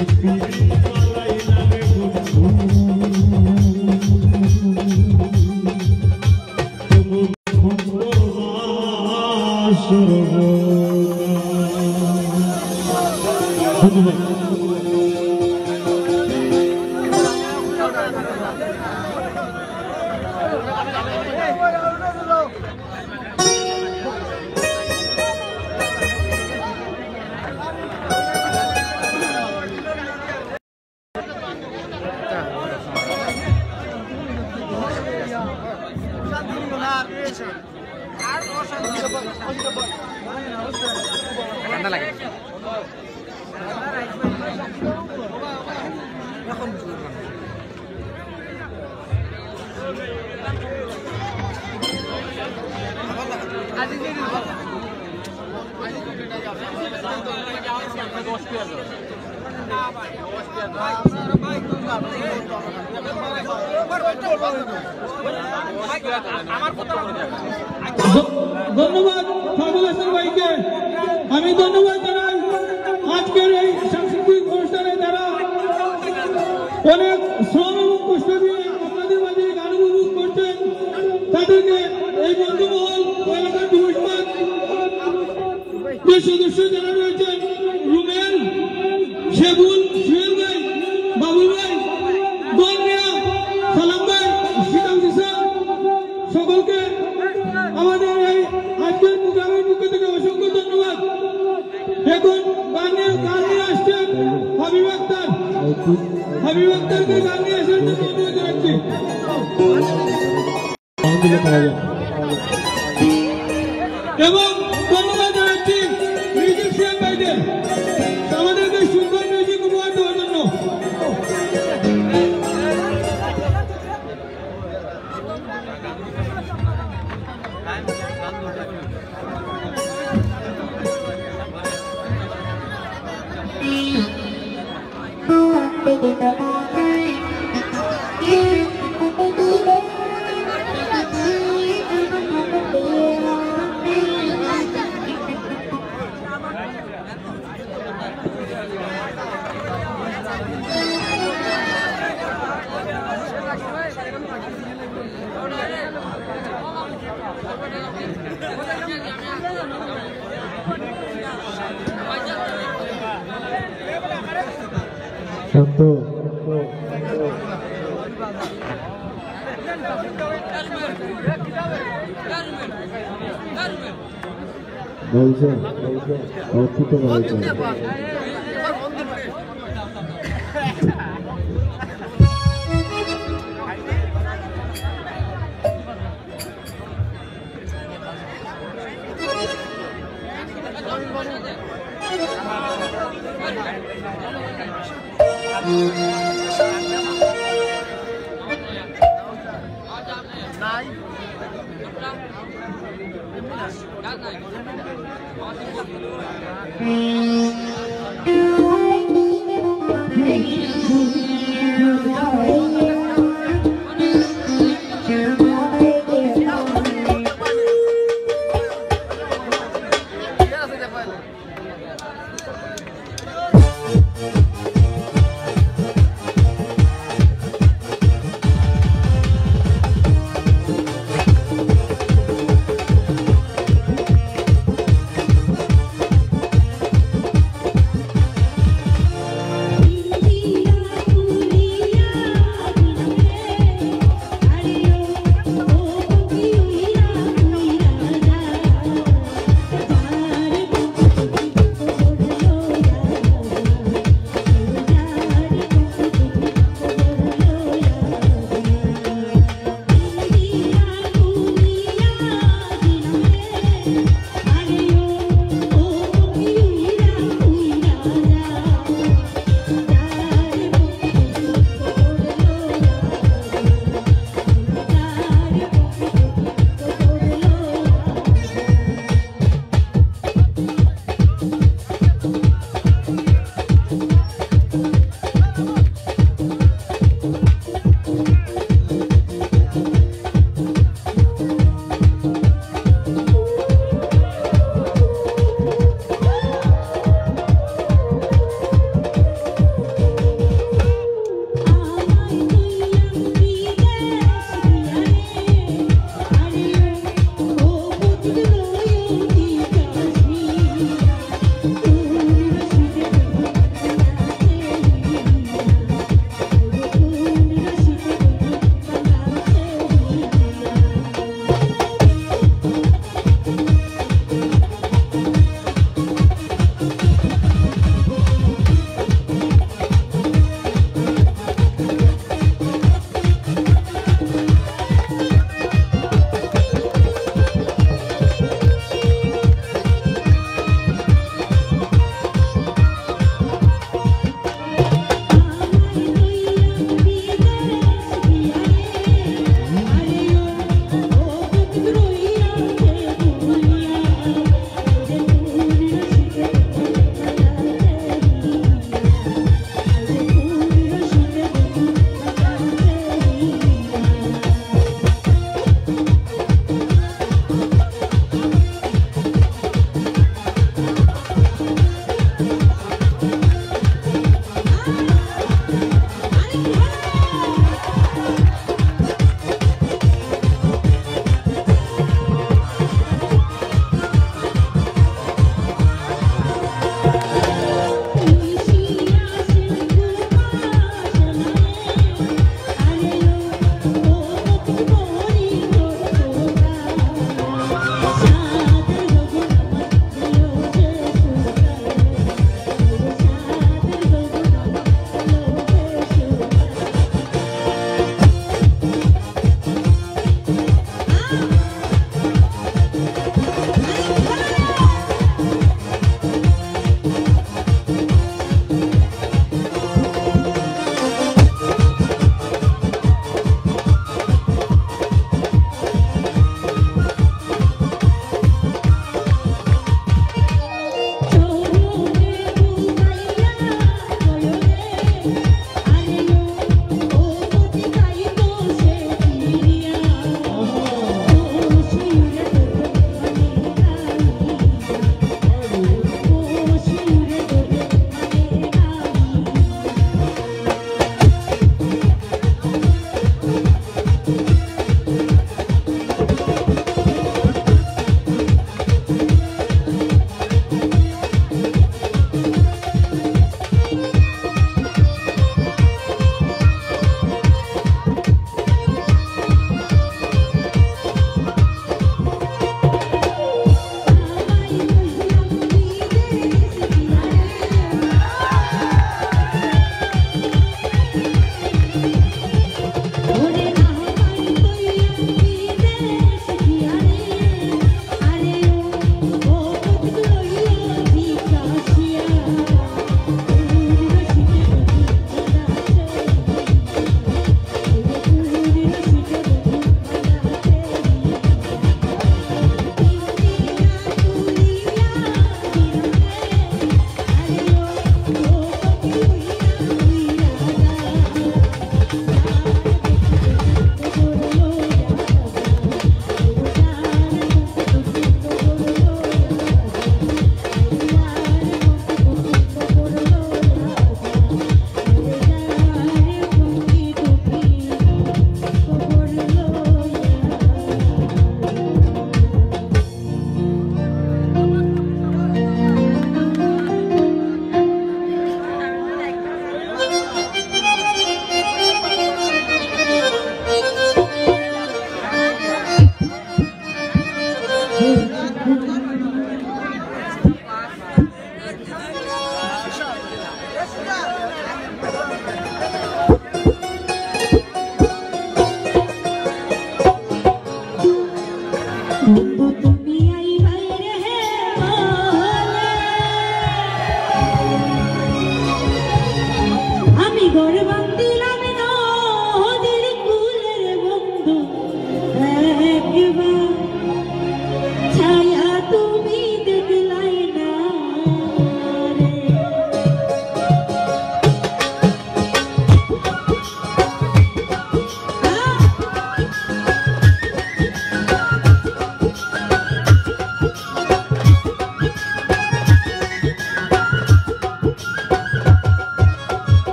Thank you. ধন্যবাদ। ঠান্ডা লাগে ধন্যবাদ ফাগুল হাসান ভাইকে। আমি ধন্যবাদ জানাই আজকের এই সাংস্কৃতিক অনুষ্ঠানে যারা অনেক শ্রম এবং কষ্ট দিয়ে আপনাদের মাঝে গান উপভোগ করছেন তাদেরকে এই বন্ধুমহল এলাকার যুবসমাজ যে সদস্য যারা রয়েছেন রুমেল, শেবুল, সুহেল ভাই, বাবুল ভাই, দল মিয়া, সালাম ভাই, শিকাম সিসা সকলকে আমাদের এই আজকের প্রোগ্রামের পক্ষ থেকে অসংখ্য ধন্যবাদ। এখন গান নিয়ে আসছেন হাবিব আক্তার। হাবিব আক্তারকে গান নিয়ে আসার জন্য অনুরোধ জানাচ্ছি। এবং ধন্যবাদ জানাচ্ছি মিউজিক শেয়ার ভাইদের আমাদেরকে সুন্দর মিউজিক উপহার দেওয়ার জন্য। শান্ত বলছে অর্থিত বলছে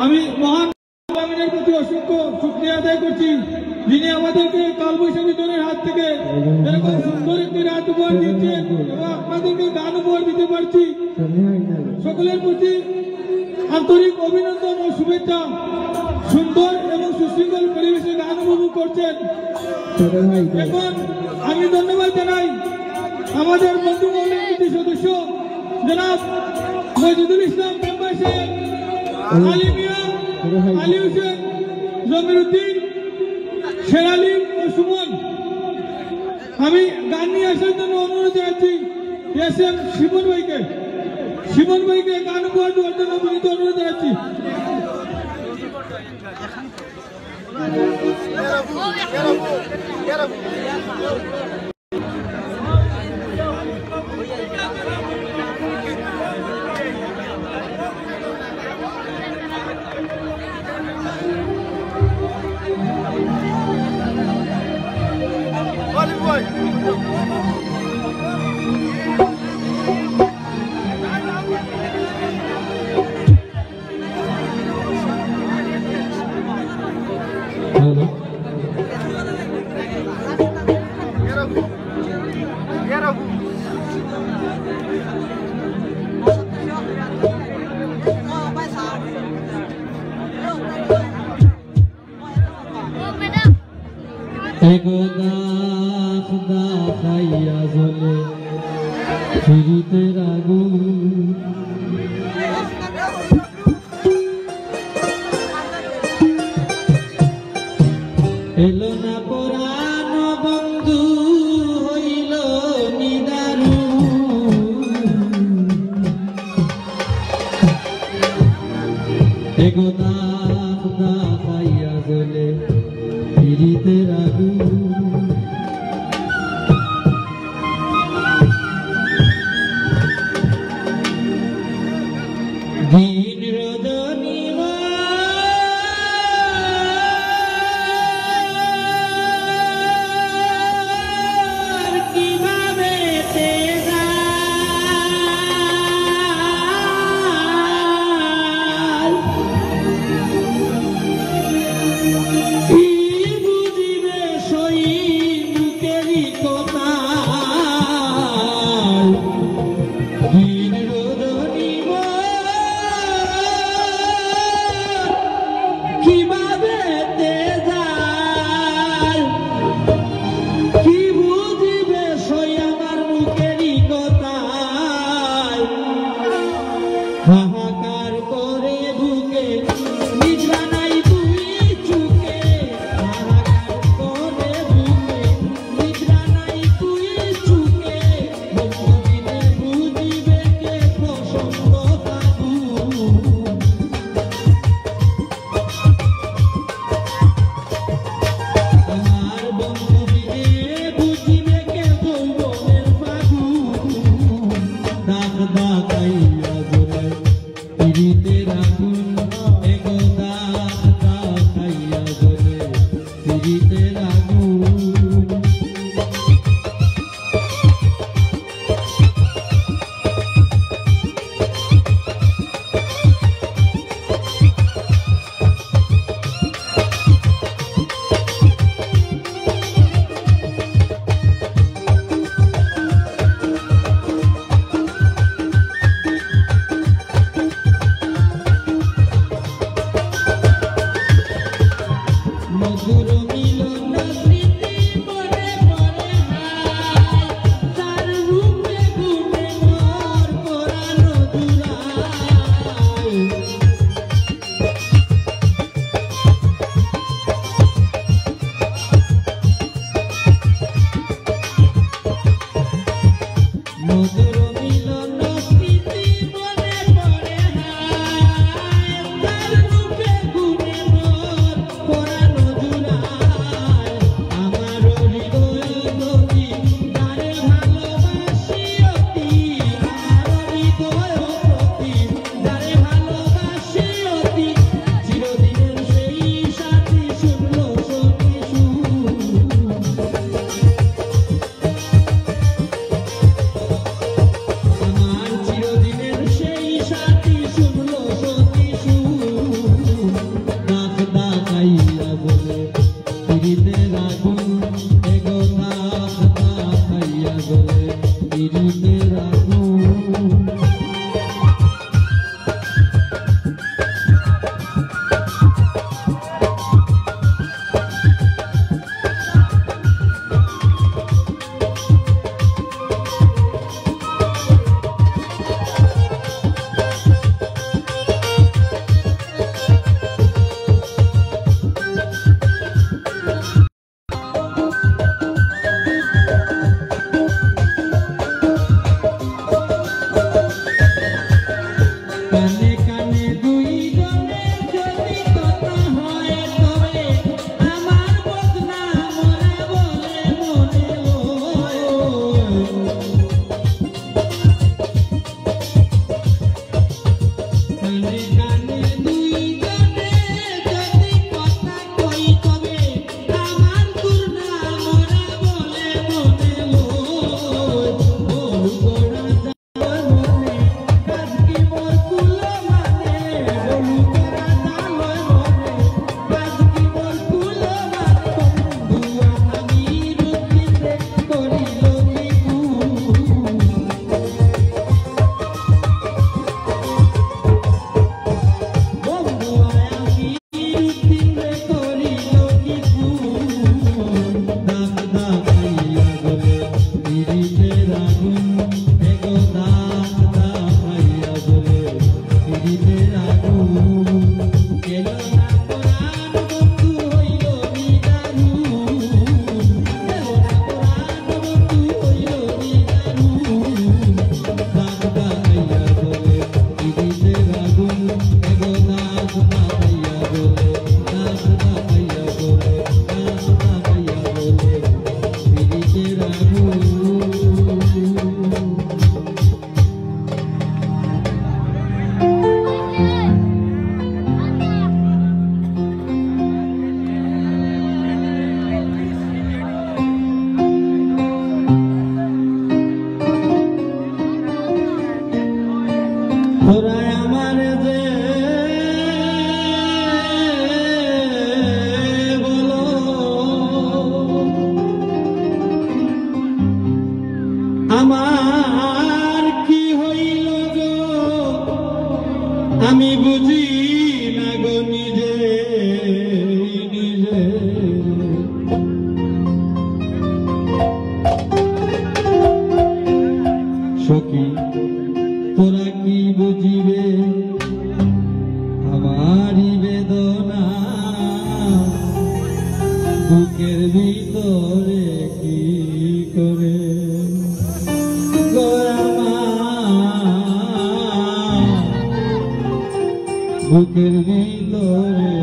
আমি মহান আমিনের প্রতি অসংখ্য শুকরিয়া আদায় করছি, যিনি আমাদেরকে কালবৈশাখী ঝড়ের হাত থেকে এরকম সুন্দর একটি রাত উপহার দিচ্ছেন এবং আপনাদেরকে গান উপহার দিতে পারছি। সকলের প্রতি আন্তরিক অভিনন্দন ও শুভেচ্ছা। সুন্দর এবং সুশৃঙ্খল পরিবেশে গান উপভোগ করছেন। এখন আমি ধন্যবাদ জানাই আমাদের বন্ধু মহলের সদস্য জনাব মজিদুল ইসলাম মেম্বার সাহেব, আলী মিয়া, আলী হোসেন, জমির উদ্দিন, শেরালি ও সুমন। আমি গান নিয়ে আসার জন্য অনুরোধ জানাচ্ছি এস এম শিবন ভাইকে গান উপহার দেওয়ার জন্য বিনীত অনুরোধ জানাচ্ছি। খাইয়া জলে ফিরিতে রাগু এলো না পরাণ বন্ধু হইল নিদারু একদা খাইয়া জলে ফিরিতে রাগু দিন রজনী কিভাবে বুঝিবে সই মুখেরই কথা দিন রজনী কিভাবে যায় কি বুঝিবে সই আমার মুখেরই কথা হাহাকার করে বুকে নিদ্রা নাই তুই চুকে হাহাকার করে বুকে নিদ্রা নাই তুই চুকে বন্ধুবিনে বুঝিবে কে প্রসঙ্গ থাকু আমার বন্ধুবিনে বুঝিবে কে যৌবনের ফাগু দাগ দাগাইয়া জলে পিরিতে রাখুন এগো দাগ দাগাইয়া জলে পিরিতে রাখুন মধুর মিলন স্মৃতি মনে পড়ে হায় তার রূপে গুণে মোর পরানো জুড়ায় মধুর মিলন স্মৃতি মনে পড়ে হায় তার রূপে গুণে মোর পরানো জুড়ায় বুকের ভিতরে কি করে গো আমার, বুকের ভিতরে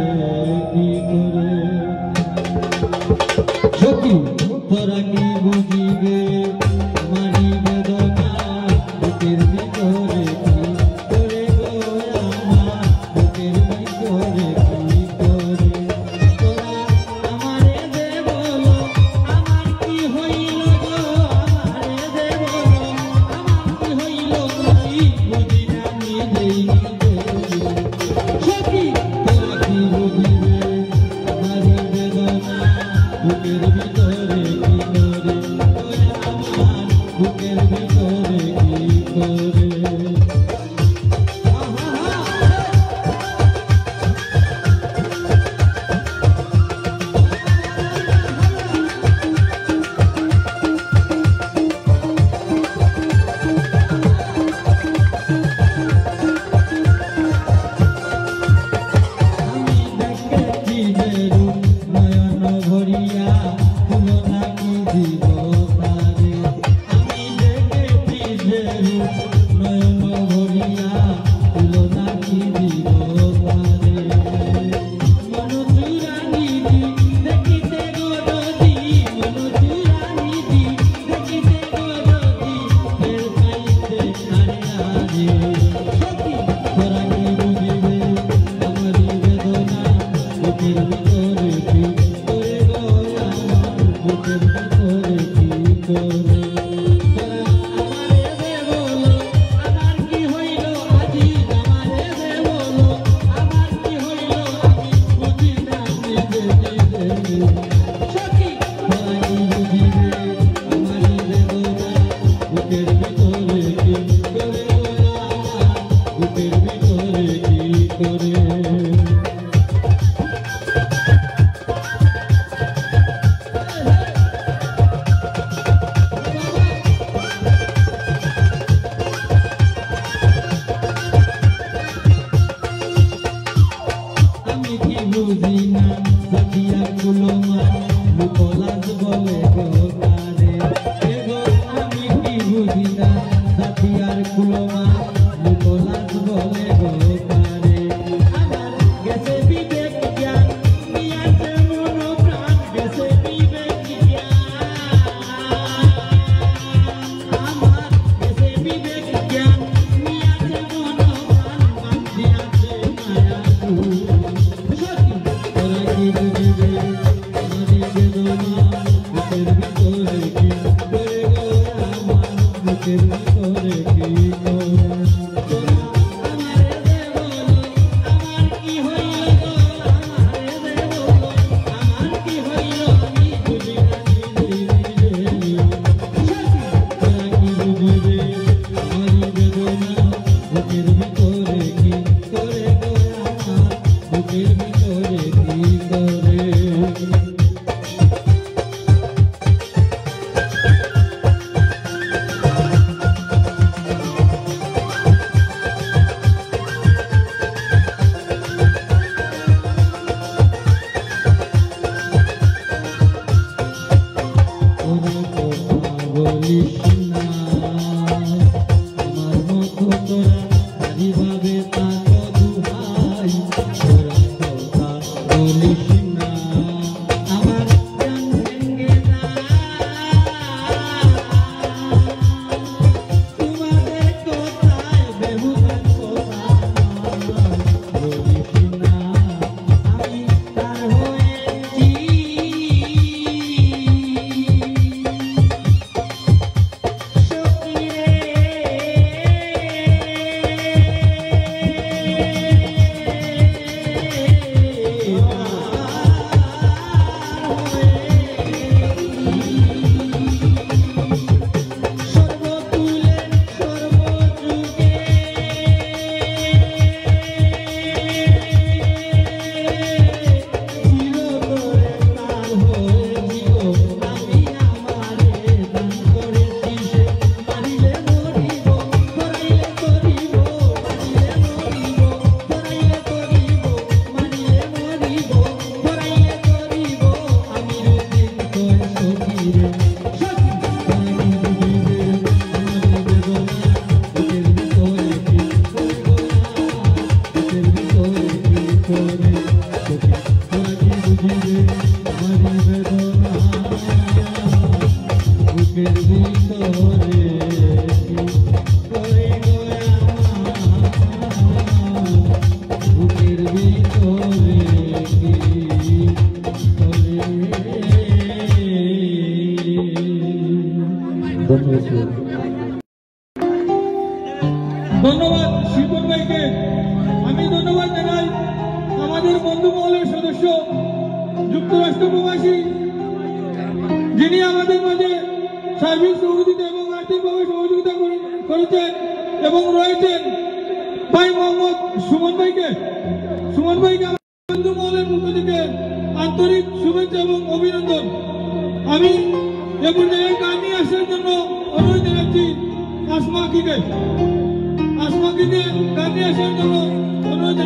কি করে সখী তোরা কি বুঝিবে আমারি বেদনা, বুকের ভিতরে কি করে গো আমার, বুকের ভিতরে কি করে তোরা আমারে দে বলো আমার কি হইল গো, আমারে দে বলো আমার কি হইল, কি বুঝি না নিজেই নিজে সখী তোরা কি বুঝিবে আমারি বেদনা, বুকের ভিতরে কি করে ওরে আমার, বুকের ভিতরে কি করে আমি দেখেছি যে রূপ নয়ন ভরিয়া তুলনা কি জীব তারে, আমি দেখেছি যে রূপ নয়ন ভরিয়া তুলনা কি জীব তারে, মন চূড়ানিধি দেখিতে গো যদি, মন চূড়ানিধি দেখিতে গো যদি, ফের পাইতে আরে আরে সখী তোরা কি বুঝিবে আমারি বেদনা, বুকের ভিতরে কি করে গো আমার, বুকের ভিতরে কি করে তোরা আমারে দে বলো আমার কি হইল আজি, আমারে দে বলো আমার কি হইল আমি বুঝি না নিজে নিজে সখী তোরা কি বুঝিবে আমারি বেদনা, বুকের ভিতরে কি করে গো আমার, বুকের ভিতরে কি করে আমি কি বুঝি না সাথিয়া কুলমা মুকলাস বলে গো তারে, এ গো আমি কি বুঝি না সাথিয়ার কুলমা মুকলাস বলে গো তারে, আমার গেছে বিবেক জ্ঞান নিয়াছে মন প্রাণ, গেছে বিবেক জ্ঞান আমার, গেছে বিবেক জ্ঞান নিয়াছে মন প্রাণ, বাঁধিয়াছে মায়া সখী তোরা কি বুঝিবে আমারি বেদনা, বুকের ভিতরে কি করে গো আমার, বুকের ভিতরে কি করে তোরা আমারে দে বলো আমার কি হইল গো, আমারে দে বলো আমার কি হইল আমি বুঝি না নিজে নিজে সখী তোরা কি বুঝিবে আমারি বেদনা, বুকের ভিতরে কি করে গো আমার, বুকের ভিতরে কি করে ওরে কথা বলিস না আমার মতো তোরা ভাবে তাক দুহাই, তোরা কথা বলিস না আমার প্রাণ ভেঙে না, তোমাদের কথায় বেহুদার কথা বলিস না, আমি তার হয়েছি সখী রে রে আমার বেদনা বুকের ভিতরে করে গো আমার বুকের ভিতরে কি করে ধন্যবাদ। ধন্যবাদ শিল্পন ভাইকে। আমি ধন্যবাদ জানাই আমাদের বন্ধু মহলের সদস্য যুক্তরাষ্ট্র প্রবাসী, যিনি আমাদের মাঝে সার্বিক সহযোগিতা এবং আর্থিকভাবে সহযোগিতা করেছেন এবং রয়েছেন ভাই মোহাম্মদ সুমন ভাইকে। সুমন ভাইকে বন্ধু মহলের পক্ষ থেকে আন্তরিক শুভেচ্ছা এবং অভিনন্দন। আমি এ পর্যায়ে গান নিয়ে আসার জন্য অনুরোধ জানাচ্ছি আসমাকে গান নিয়ে আসার জন্য অনুরোধ।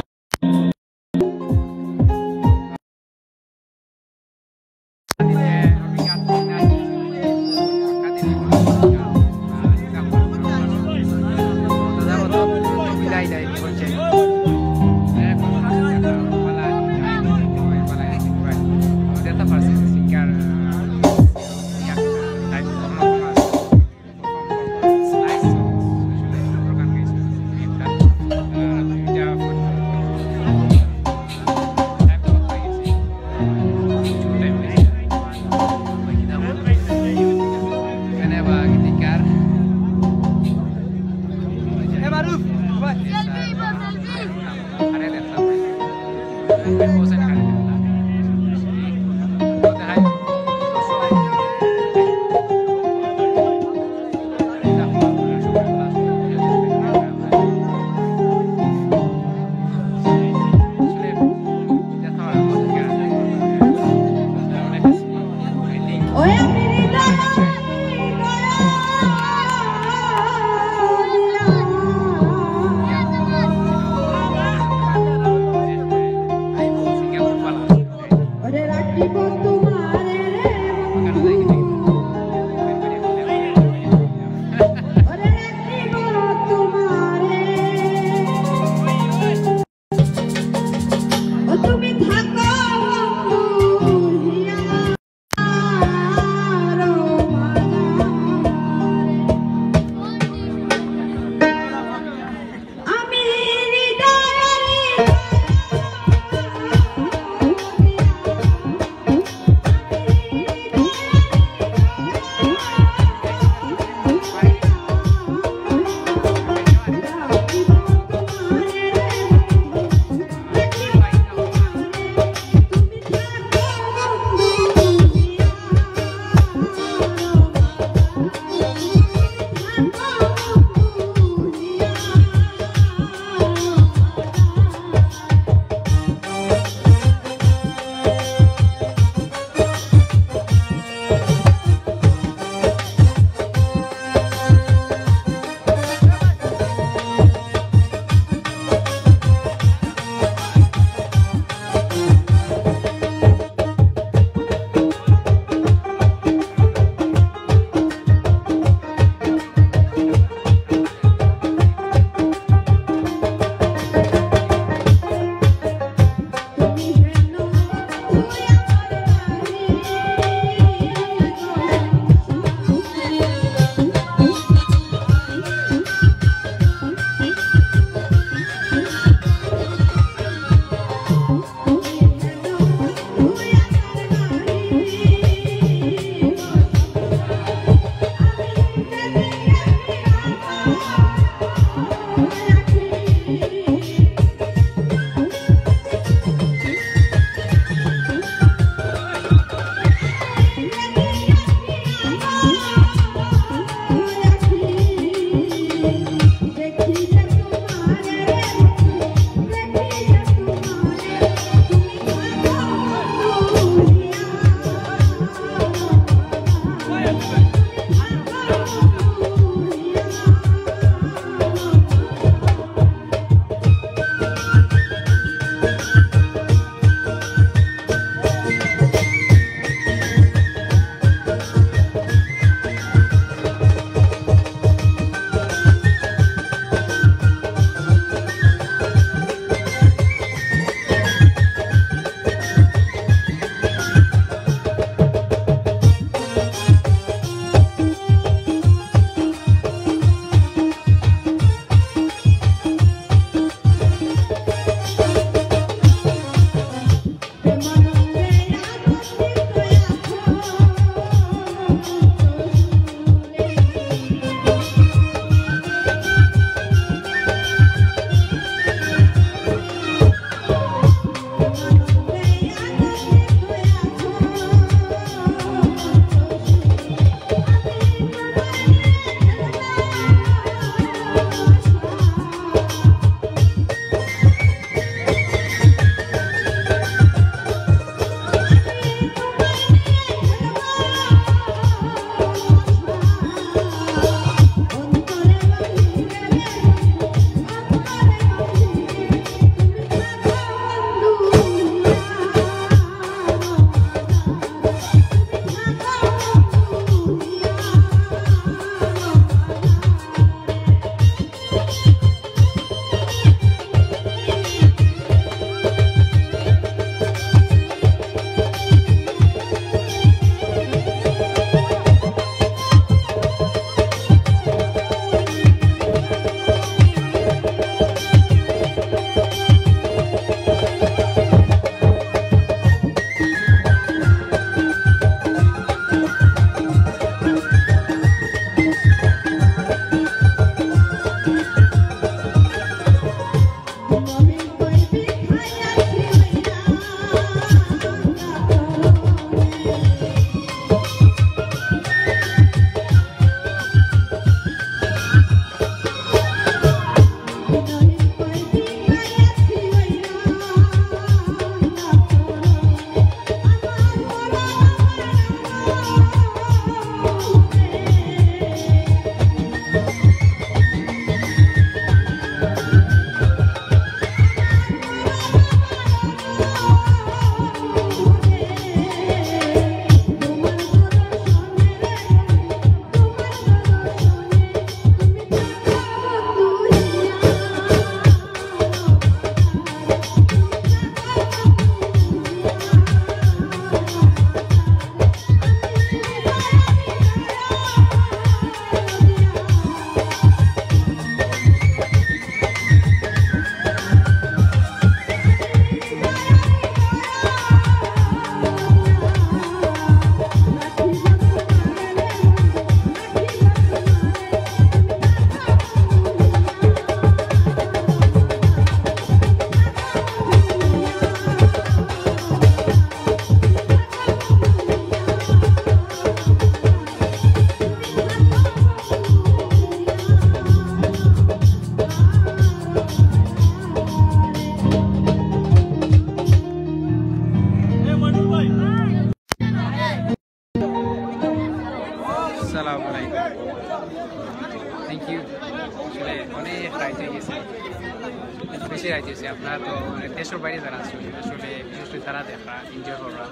রাইতেছে আপনারা তো দেশের বাইরে যারা আছে আসলে বিশেষ করে তারা দেখা এনজয় করা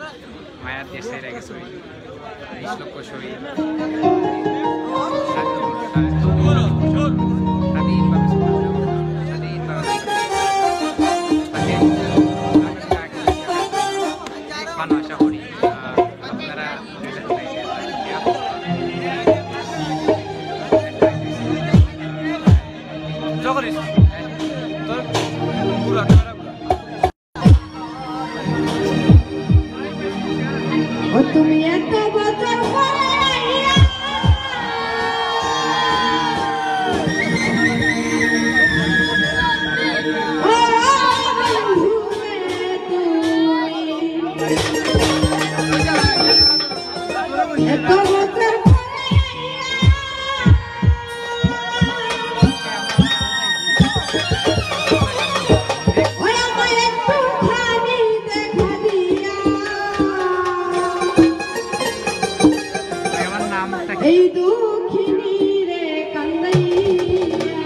মায়ার দেশ ছেড়ে গেছে 20 লক্ষ শহীদ আশা করি আপনারা ও তুমি এত বছর পরে ও এত বছর এই দুঃখিনী রে কান্দাইয়া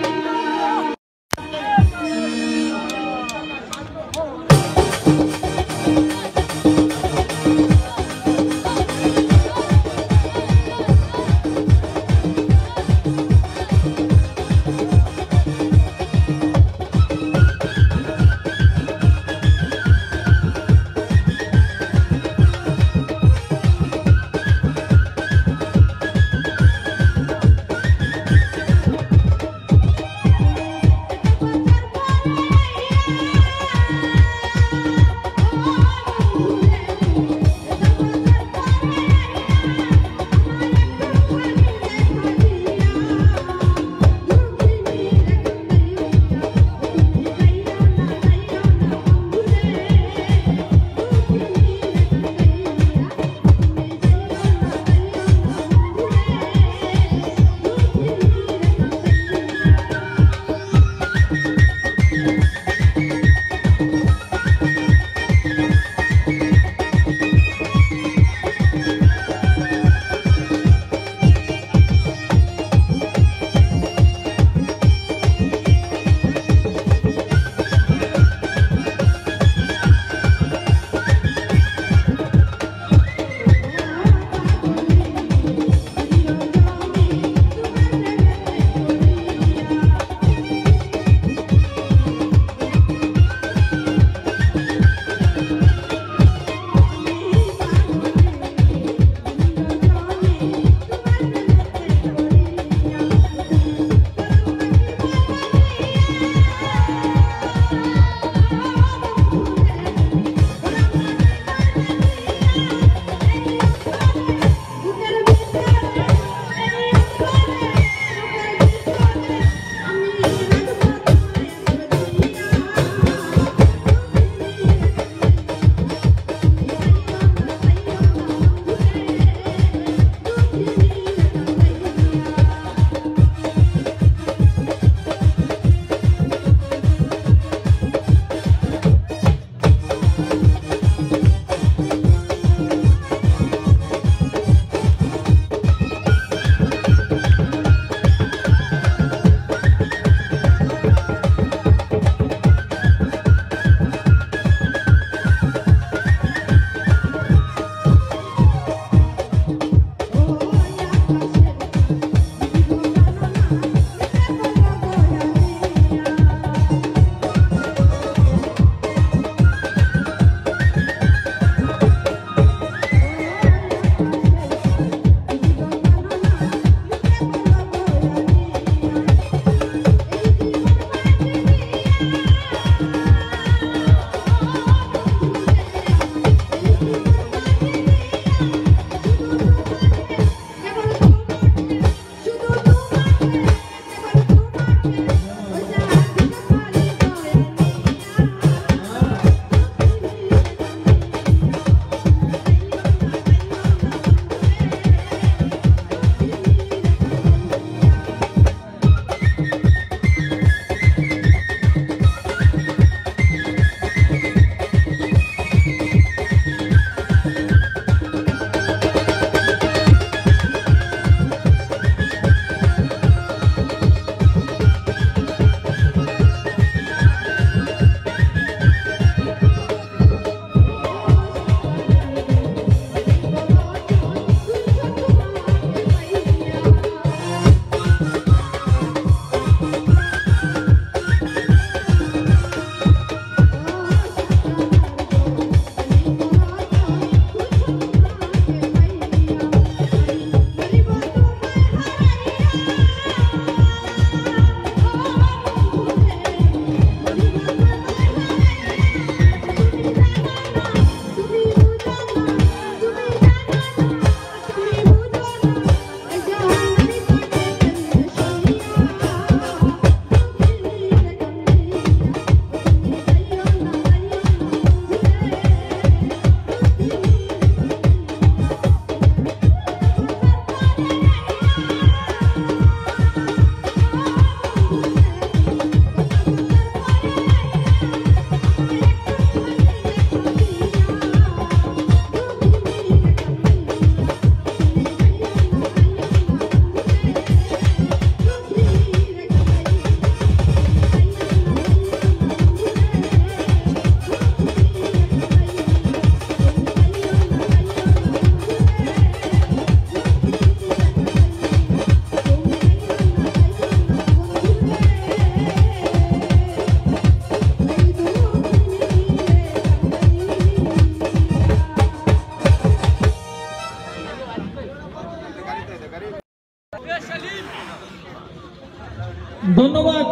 ধন্যবাদ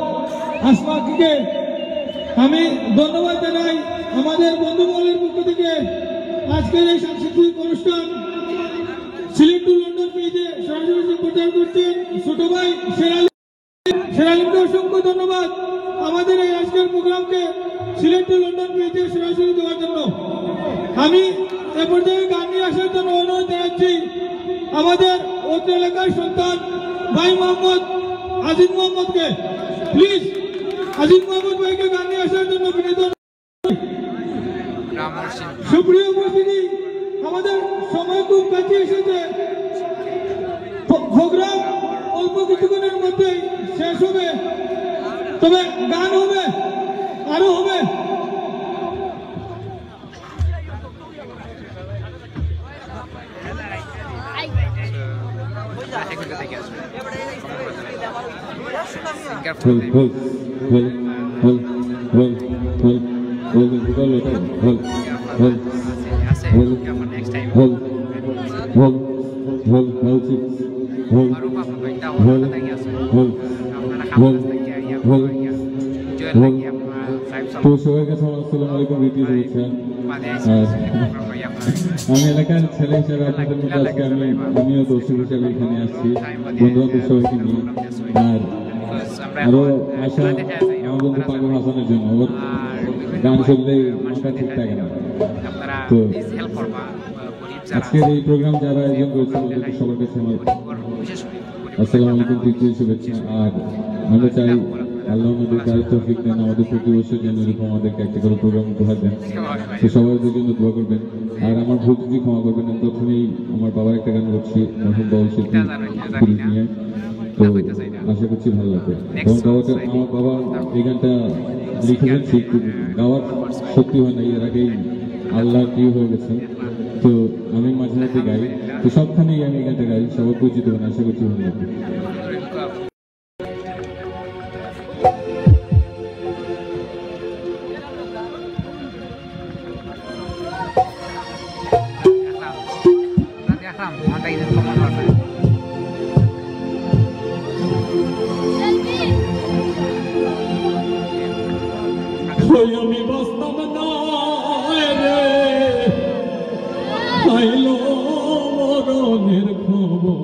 আসমাকে আমি ধন্যবাদ জানাই আমাদের বন্ধুবলের পক্ষ থেকে আজকের এই সাংস্কৃতিক অনুষ্ঠান সিলেট টু লন্ডন পেজে সরাসরি প্রচার করছেন ছোট ভাই শেরালিমকে অসংখ্য ধন্যবাদ আমাদের এই আজকের প্রোগ্রামকে সিলেট টু লন্ডন পেজে সরাসরি দেওয়ার জন্য। আমি এ পর্যায়ে গান নিয়ে আসার জন্য অনুরোধ জানাচ্ছি আমাদের অত্র এলাকার সন্তান ভাই মোহাম্মদ আজিজ মোহাম্মদকে। প্লিজ আজিজ মোহাম্মদ ভাইকে গান নিয়ে আসার জন্য বিনীত। সুপ্রিয় উপস্থিতি, আমাদের সময় খুব কাছে এসেছে। প্রোগ্রাম অল্প কিছুক্ষণের মধ্যেই শেষ হবে, তবে গান হবে, আরো হবে। তো সবাইকে আসসালামু আলাইকুম, আমি এলাকার ছেলে হিসেবে আপনাদের মধ্যে আজকে আমিও দর্শক হিসেবে এখানে আসছি বন্ধু বান্ধব সবাইকে নিয়ে। আর আরো আশা আমার বন্ধু পাগল হাসানের জন্য, ওর গান শুনলে মাথা ঠিক থাকে না। তো আজকের এই প্রোগ্রাম যারা আয়োজন করেছেন ওদেরকে সবার কাছে আমার আসসালামু আলাইকুম, তৃতীয় শুভেচ্ছা। আর আমরা চাই আল্লাহ আমাদের কাজ তৌফিক দেন, আমাদের প্রতি বছর যেন এরকম আমাদেরকে একটা করে প্রোগ্রাম উপহার দেন। তো সবাই ওদের জন্য দোয়া করবেন। আর আমার ভুল ত্রুটি ক্ষমা করবেন। প্রথমেই আমার বাবার একটা গান করছি মরহুম বাউল শিল্পী পুলিশ নিয়ে, তো আশা করছি ভালো লাগবে। আমার বাবা এই গানটা লিখেছেন, ঠিক গাওয়ার সত্যি হয় না, এর আগেই আল্লাহ প্রিয় হয়ে গেছেন। তো আমি মাঝে মধ্যে গাই, তো সবখানেই আমি এই গানটা গাই, সবাই পরিচিত হন, আশা করছি ভালো লাগবে। আমি বাস্তব নয় রে পাইল মরণের খবর,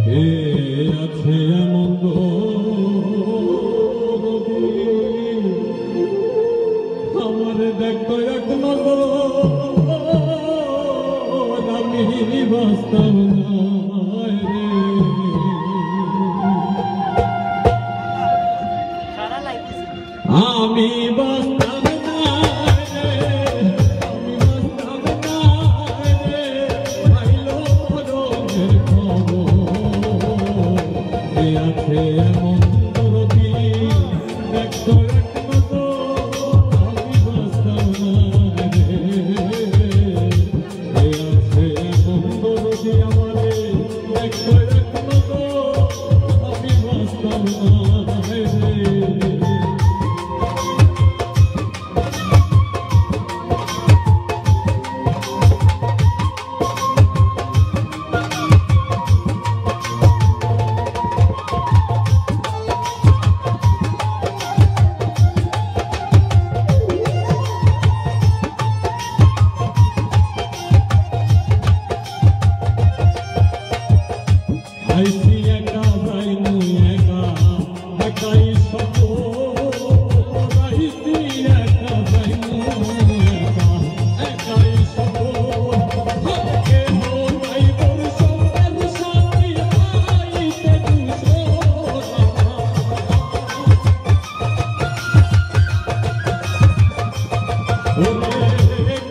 কে আছে এমন আমার দেখতো এক নজর, আমি বাস্তব নয় রে। আমি বাস্তব নয় রে, আমি বাস্তব নয় রে, পাইল মরণের খবর, কে আছে এমন দরদি দেখতো এক নজর, আমি বাস্তব নয় রে, কে আছে এমন দরদি আমারে দেখতো এক নজর, আমি বাস্তব নয় রে। আইসি একা যাইনু একা, একাই সব আইসি একা যাইনু একা, একাই সব কে নাই বল সবের সাথী আইতে দুশো ওরে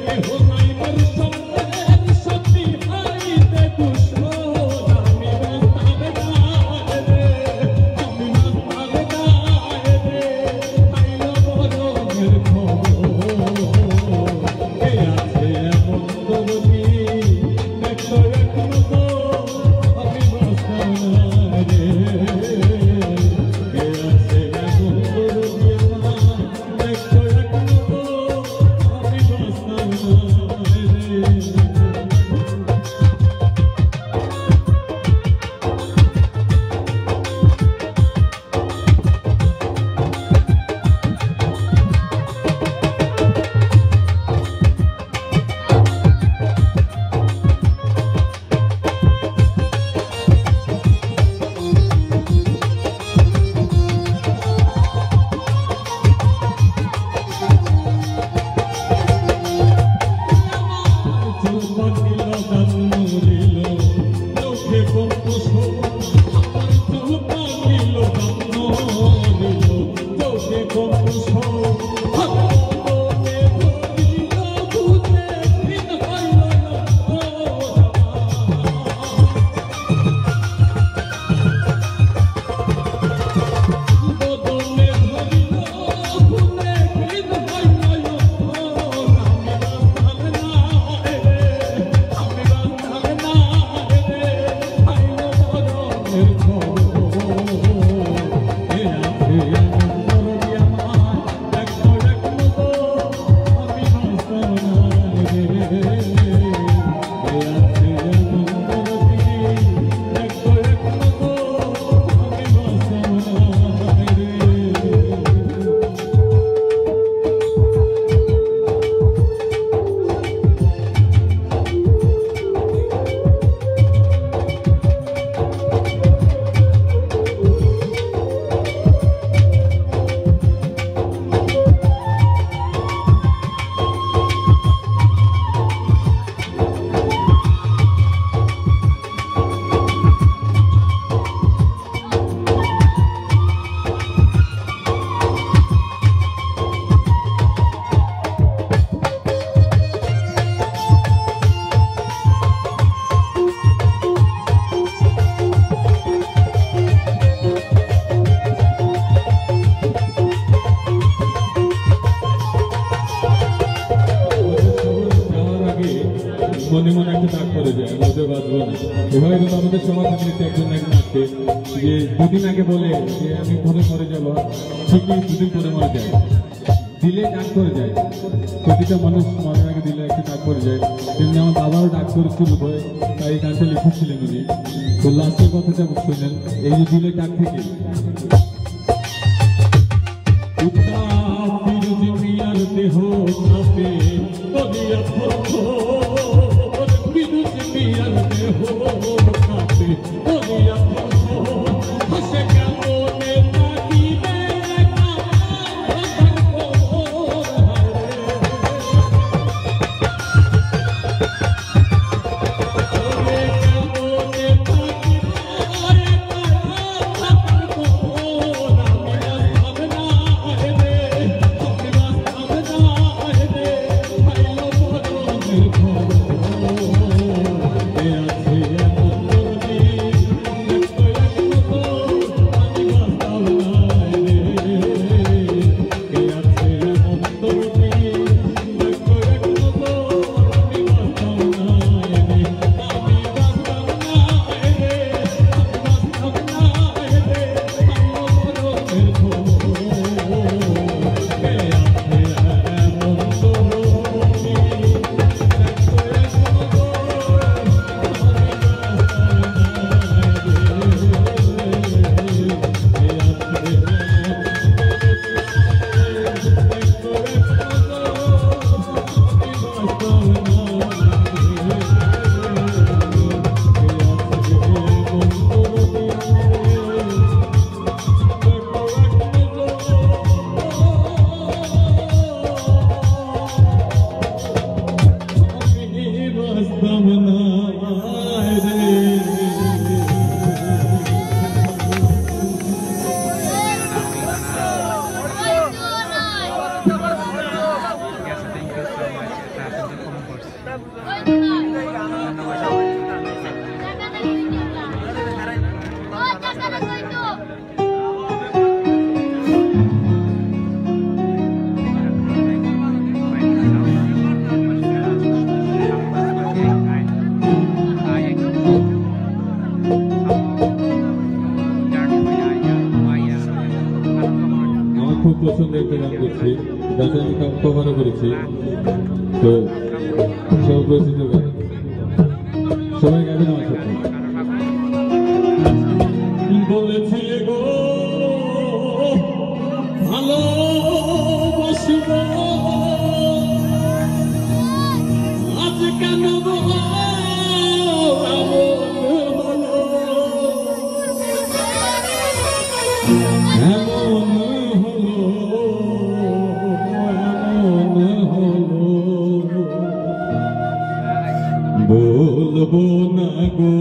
কে নাই বল সবের সাথী আইতে দুশো। আমি মনে মনে একটা ডাক করে যায় ওদের বাঁচবো না। এভাবে কিন্তু আমাদের সমাজ ফ্যামিলিতে একজন একজন আছে যে দুদিন আগে বলে যে আমি ঘরে মরে যাবো, ঠিকই দুদিন পরে মরে যায়, দিলে ডাক করে যায়। প্রতিটা মানুষ মরার আগে দিলে একটা ডাক করে যায়। তেমনি আমার বাবারও ডাক করেছিল ভয়, তাই এই গানটা লিখেছিলেন উনি। তো লাস্টের কথাটা শুনেন, এই যে দিলে ডাক থেকে দেহ কাঁপে করিয়া বিদ্যুৎ পিয়ার দেহ কাঁপে করিয়া হাসে কেমনে থাকিবে খুব পছন্দের একটা গান করছি, যাতে আমি কভারও করেছি। তো সব পরিচিত গান, সবাই গাবেন আমার সাথে। বলেছিলে গো ভালোবাসব, আজ কেন গো বলবো না গো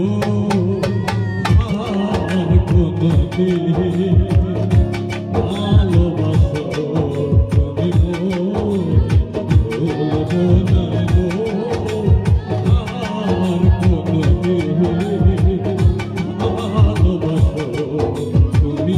আর কোনদিন ভালোবাসো তুমি বলবো না গো আর কোনদিন ভালোবাসো তুমি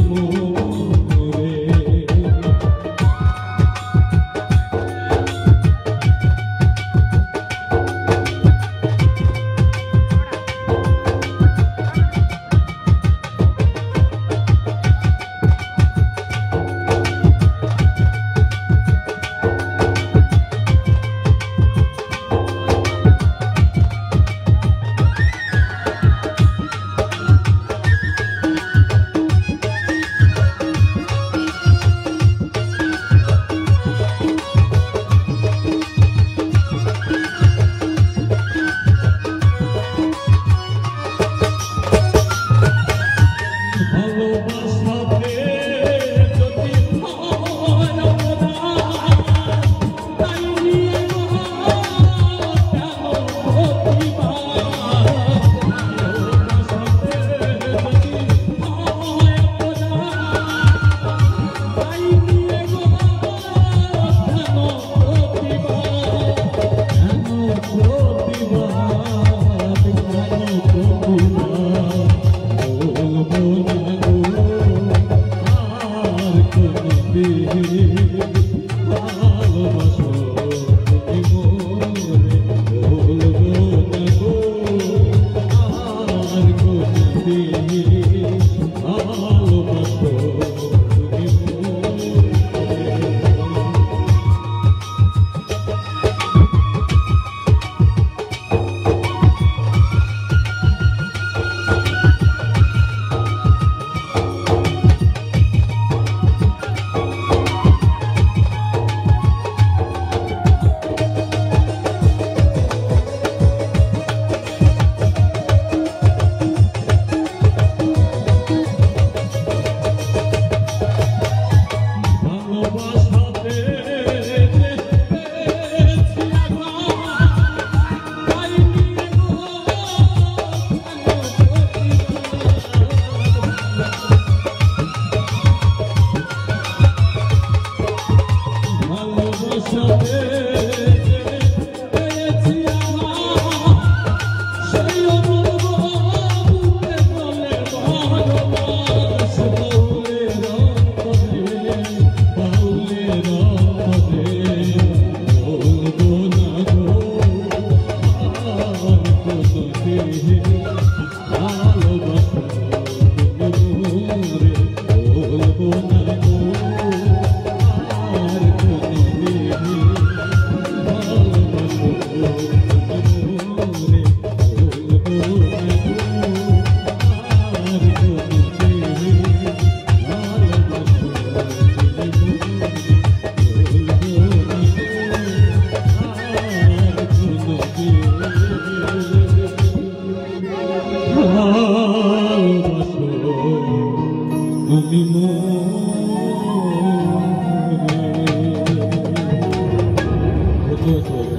প্রতিহত হবে।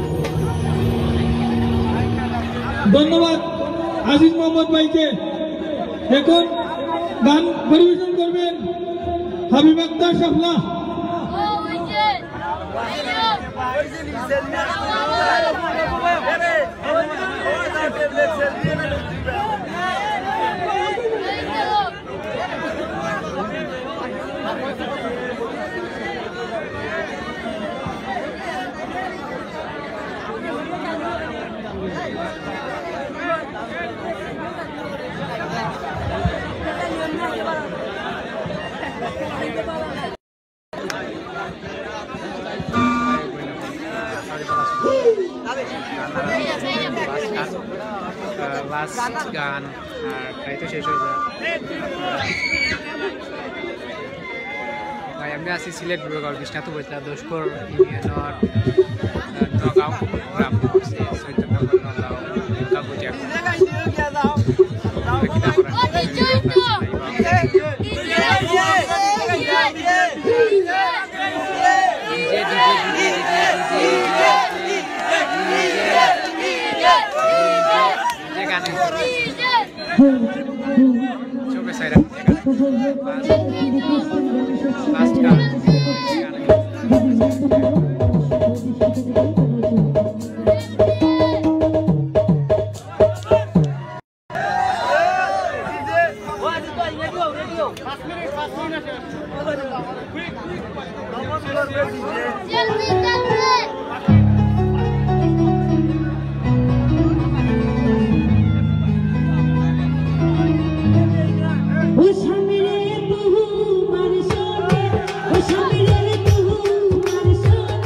ধন্যবাদ আজিজ মোহাম্মদ ভাইকে। এখন গান পরিবেশন করবেন হাবিব আক্তার শাফলা। লাস্ট গান আর প্রায় তো শেষ হয়ে যায়। ভাই আমি আছি সিলেট বিভাগের বিশ্বনাথ উপজেলা দশকর ইউনিয়নের নগাঁও গ্রাম পড়ছে 14 নম্বর নগাঁও কাবুটিয়া চোখে সাইরা লাস্ট গান ও স্বামী রে তুহু মার সোনে, ও স্বামী রে তুহু মার সোনে।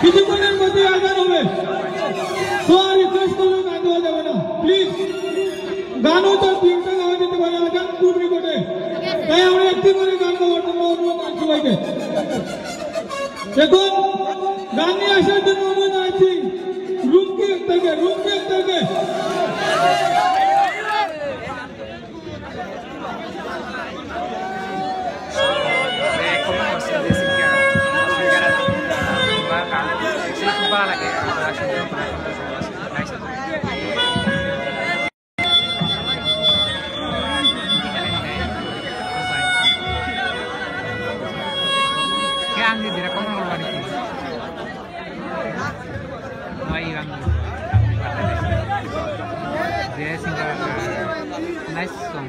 কিছুক্ষণের মধ্যে আজান হবে। তো আর রিকোয়েস্ট করলে গান দেওয়া যাবে না, প্লিজ। গানও তো 3টা গাওয়া যেতে পারে, আজান পূর্বে ঘটে, তাই আমরা একটি করে গান গাওয়ার জন্য অনুরোধ করি সবাইকে। দেখুন, গান নিয়ে আসার জন্য অনুরোধ জানাচ্ছি Rumki আক্তারকে। Nice song.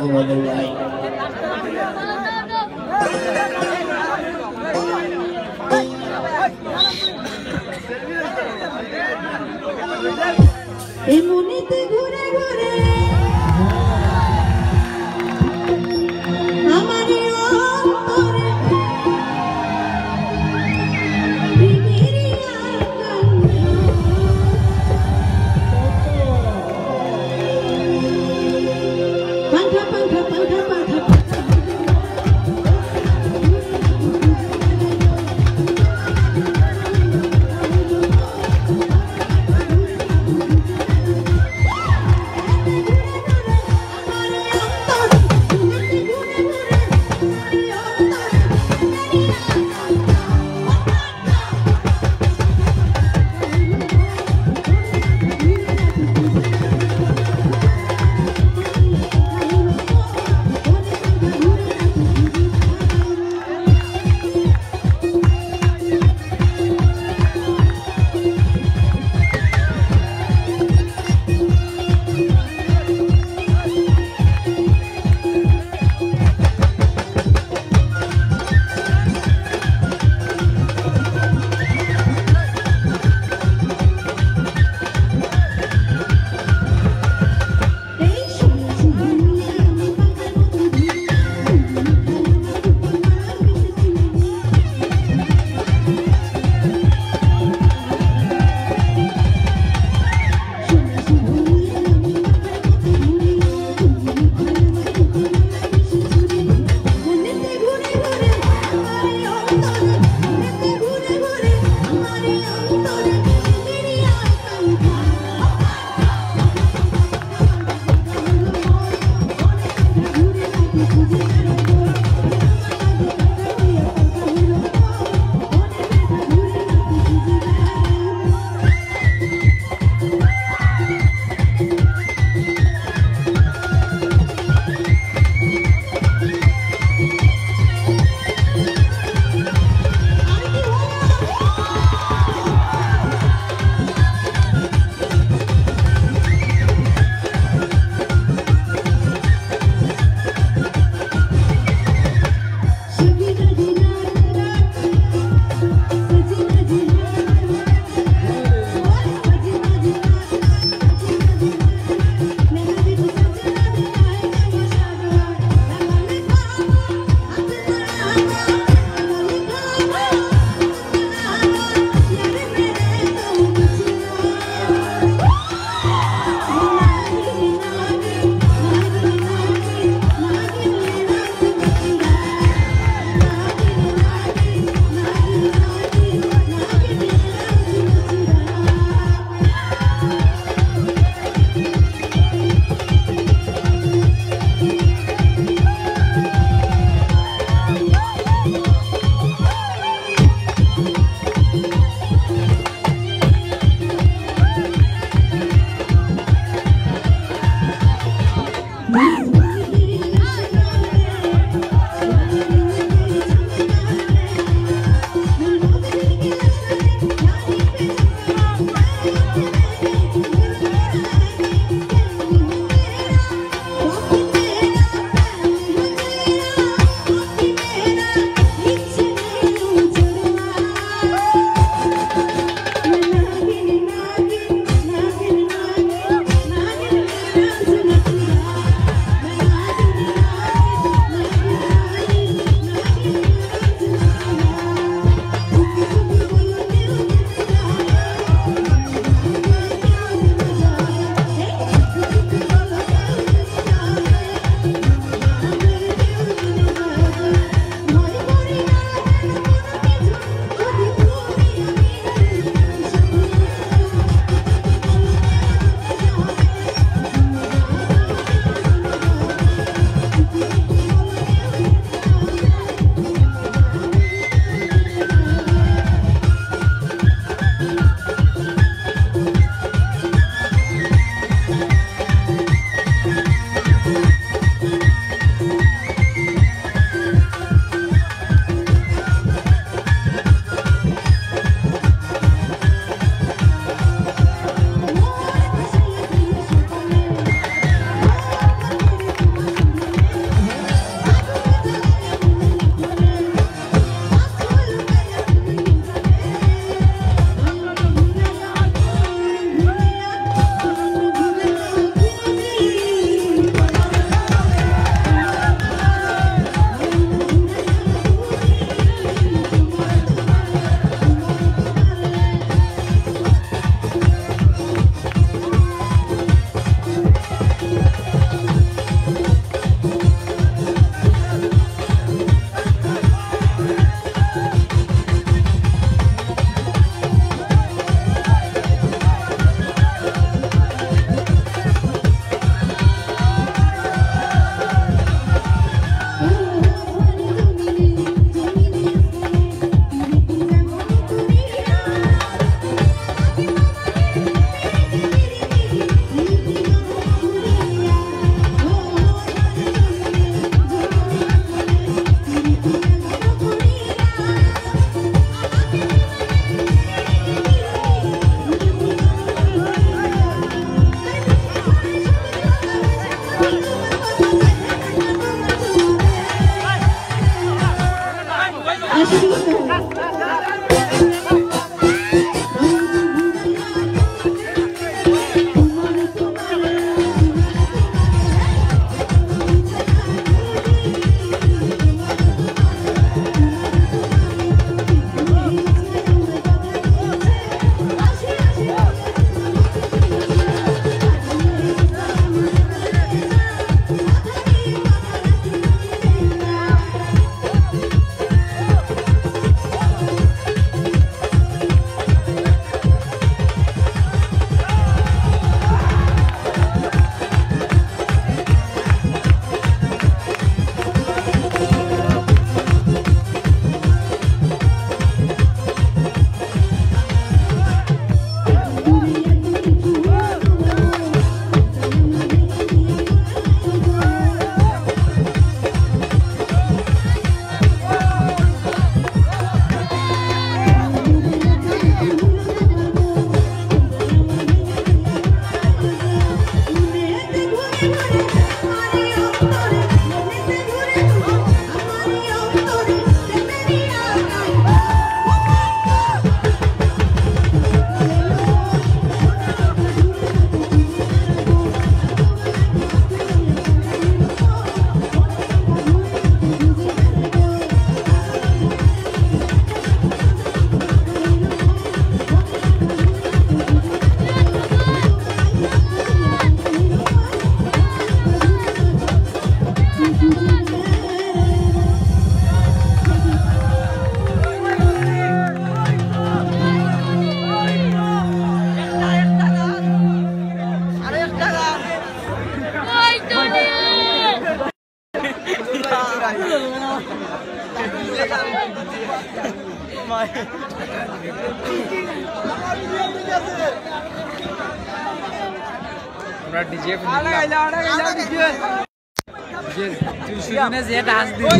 Over the right. এমনিতে ঘুরে ঘুরে আমার অন্তরে প্রেমের পাখা পাখা পাখা পাখা আমরা ডিজে শুনে যে ডান্স দিই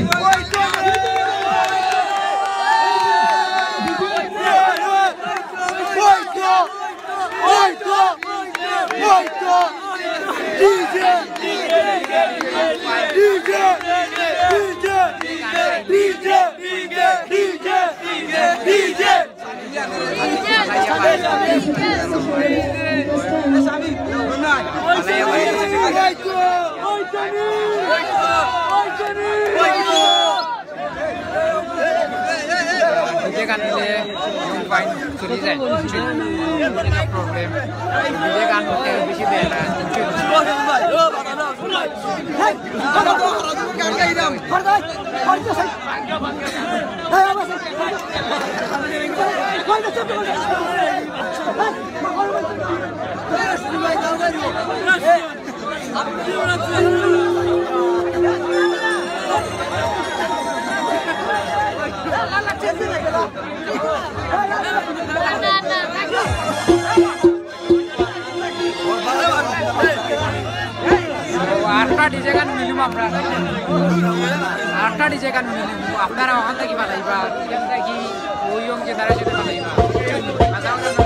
গান দিলে ফাইন চলে যায় প্রবলেম গান করতে বেশি দেয় না আটটা ডিজে গান মিলুম আমরা আটটা ডিজে গান মিলুম আপনারা ওখান থেকে বানাইবা এখান থেকে ওই অঙ্কে তারা সাথে বানাইবা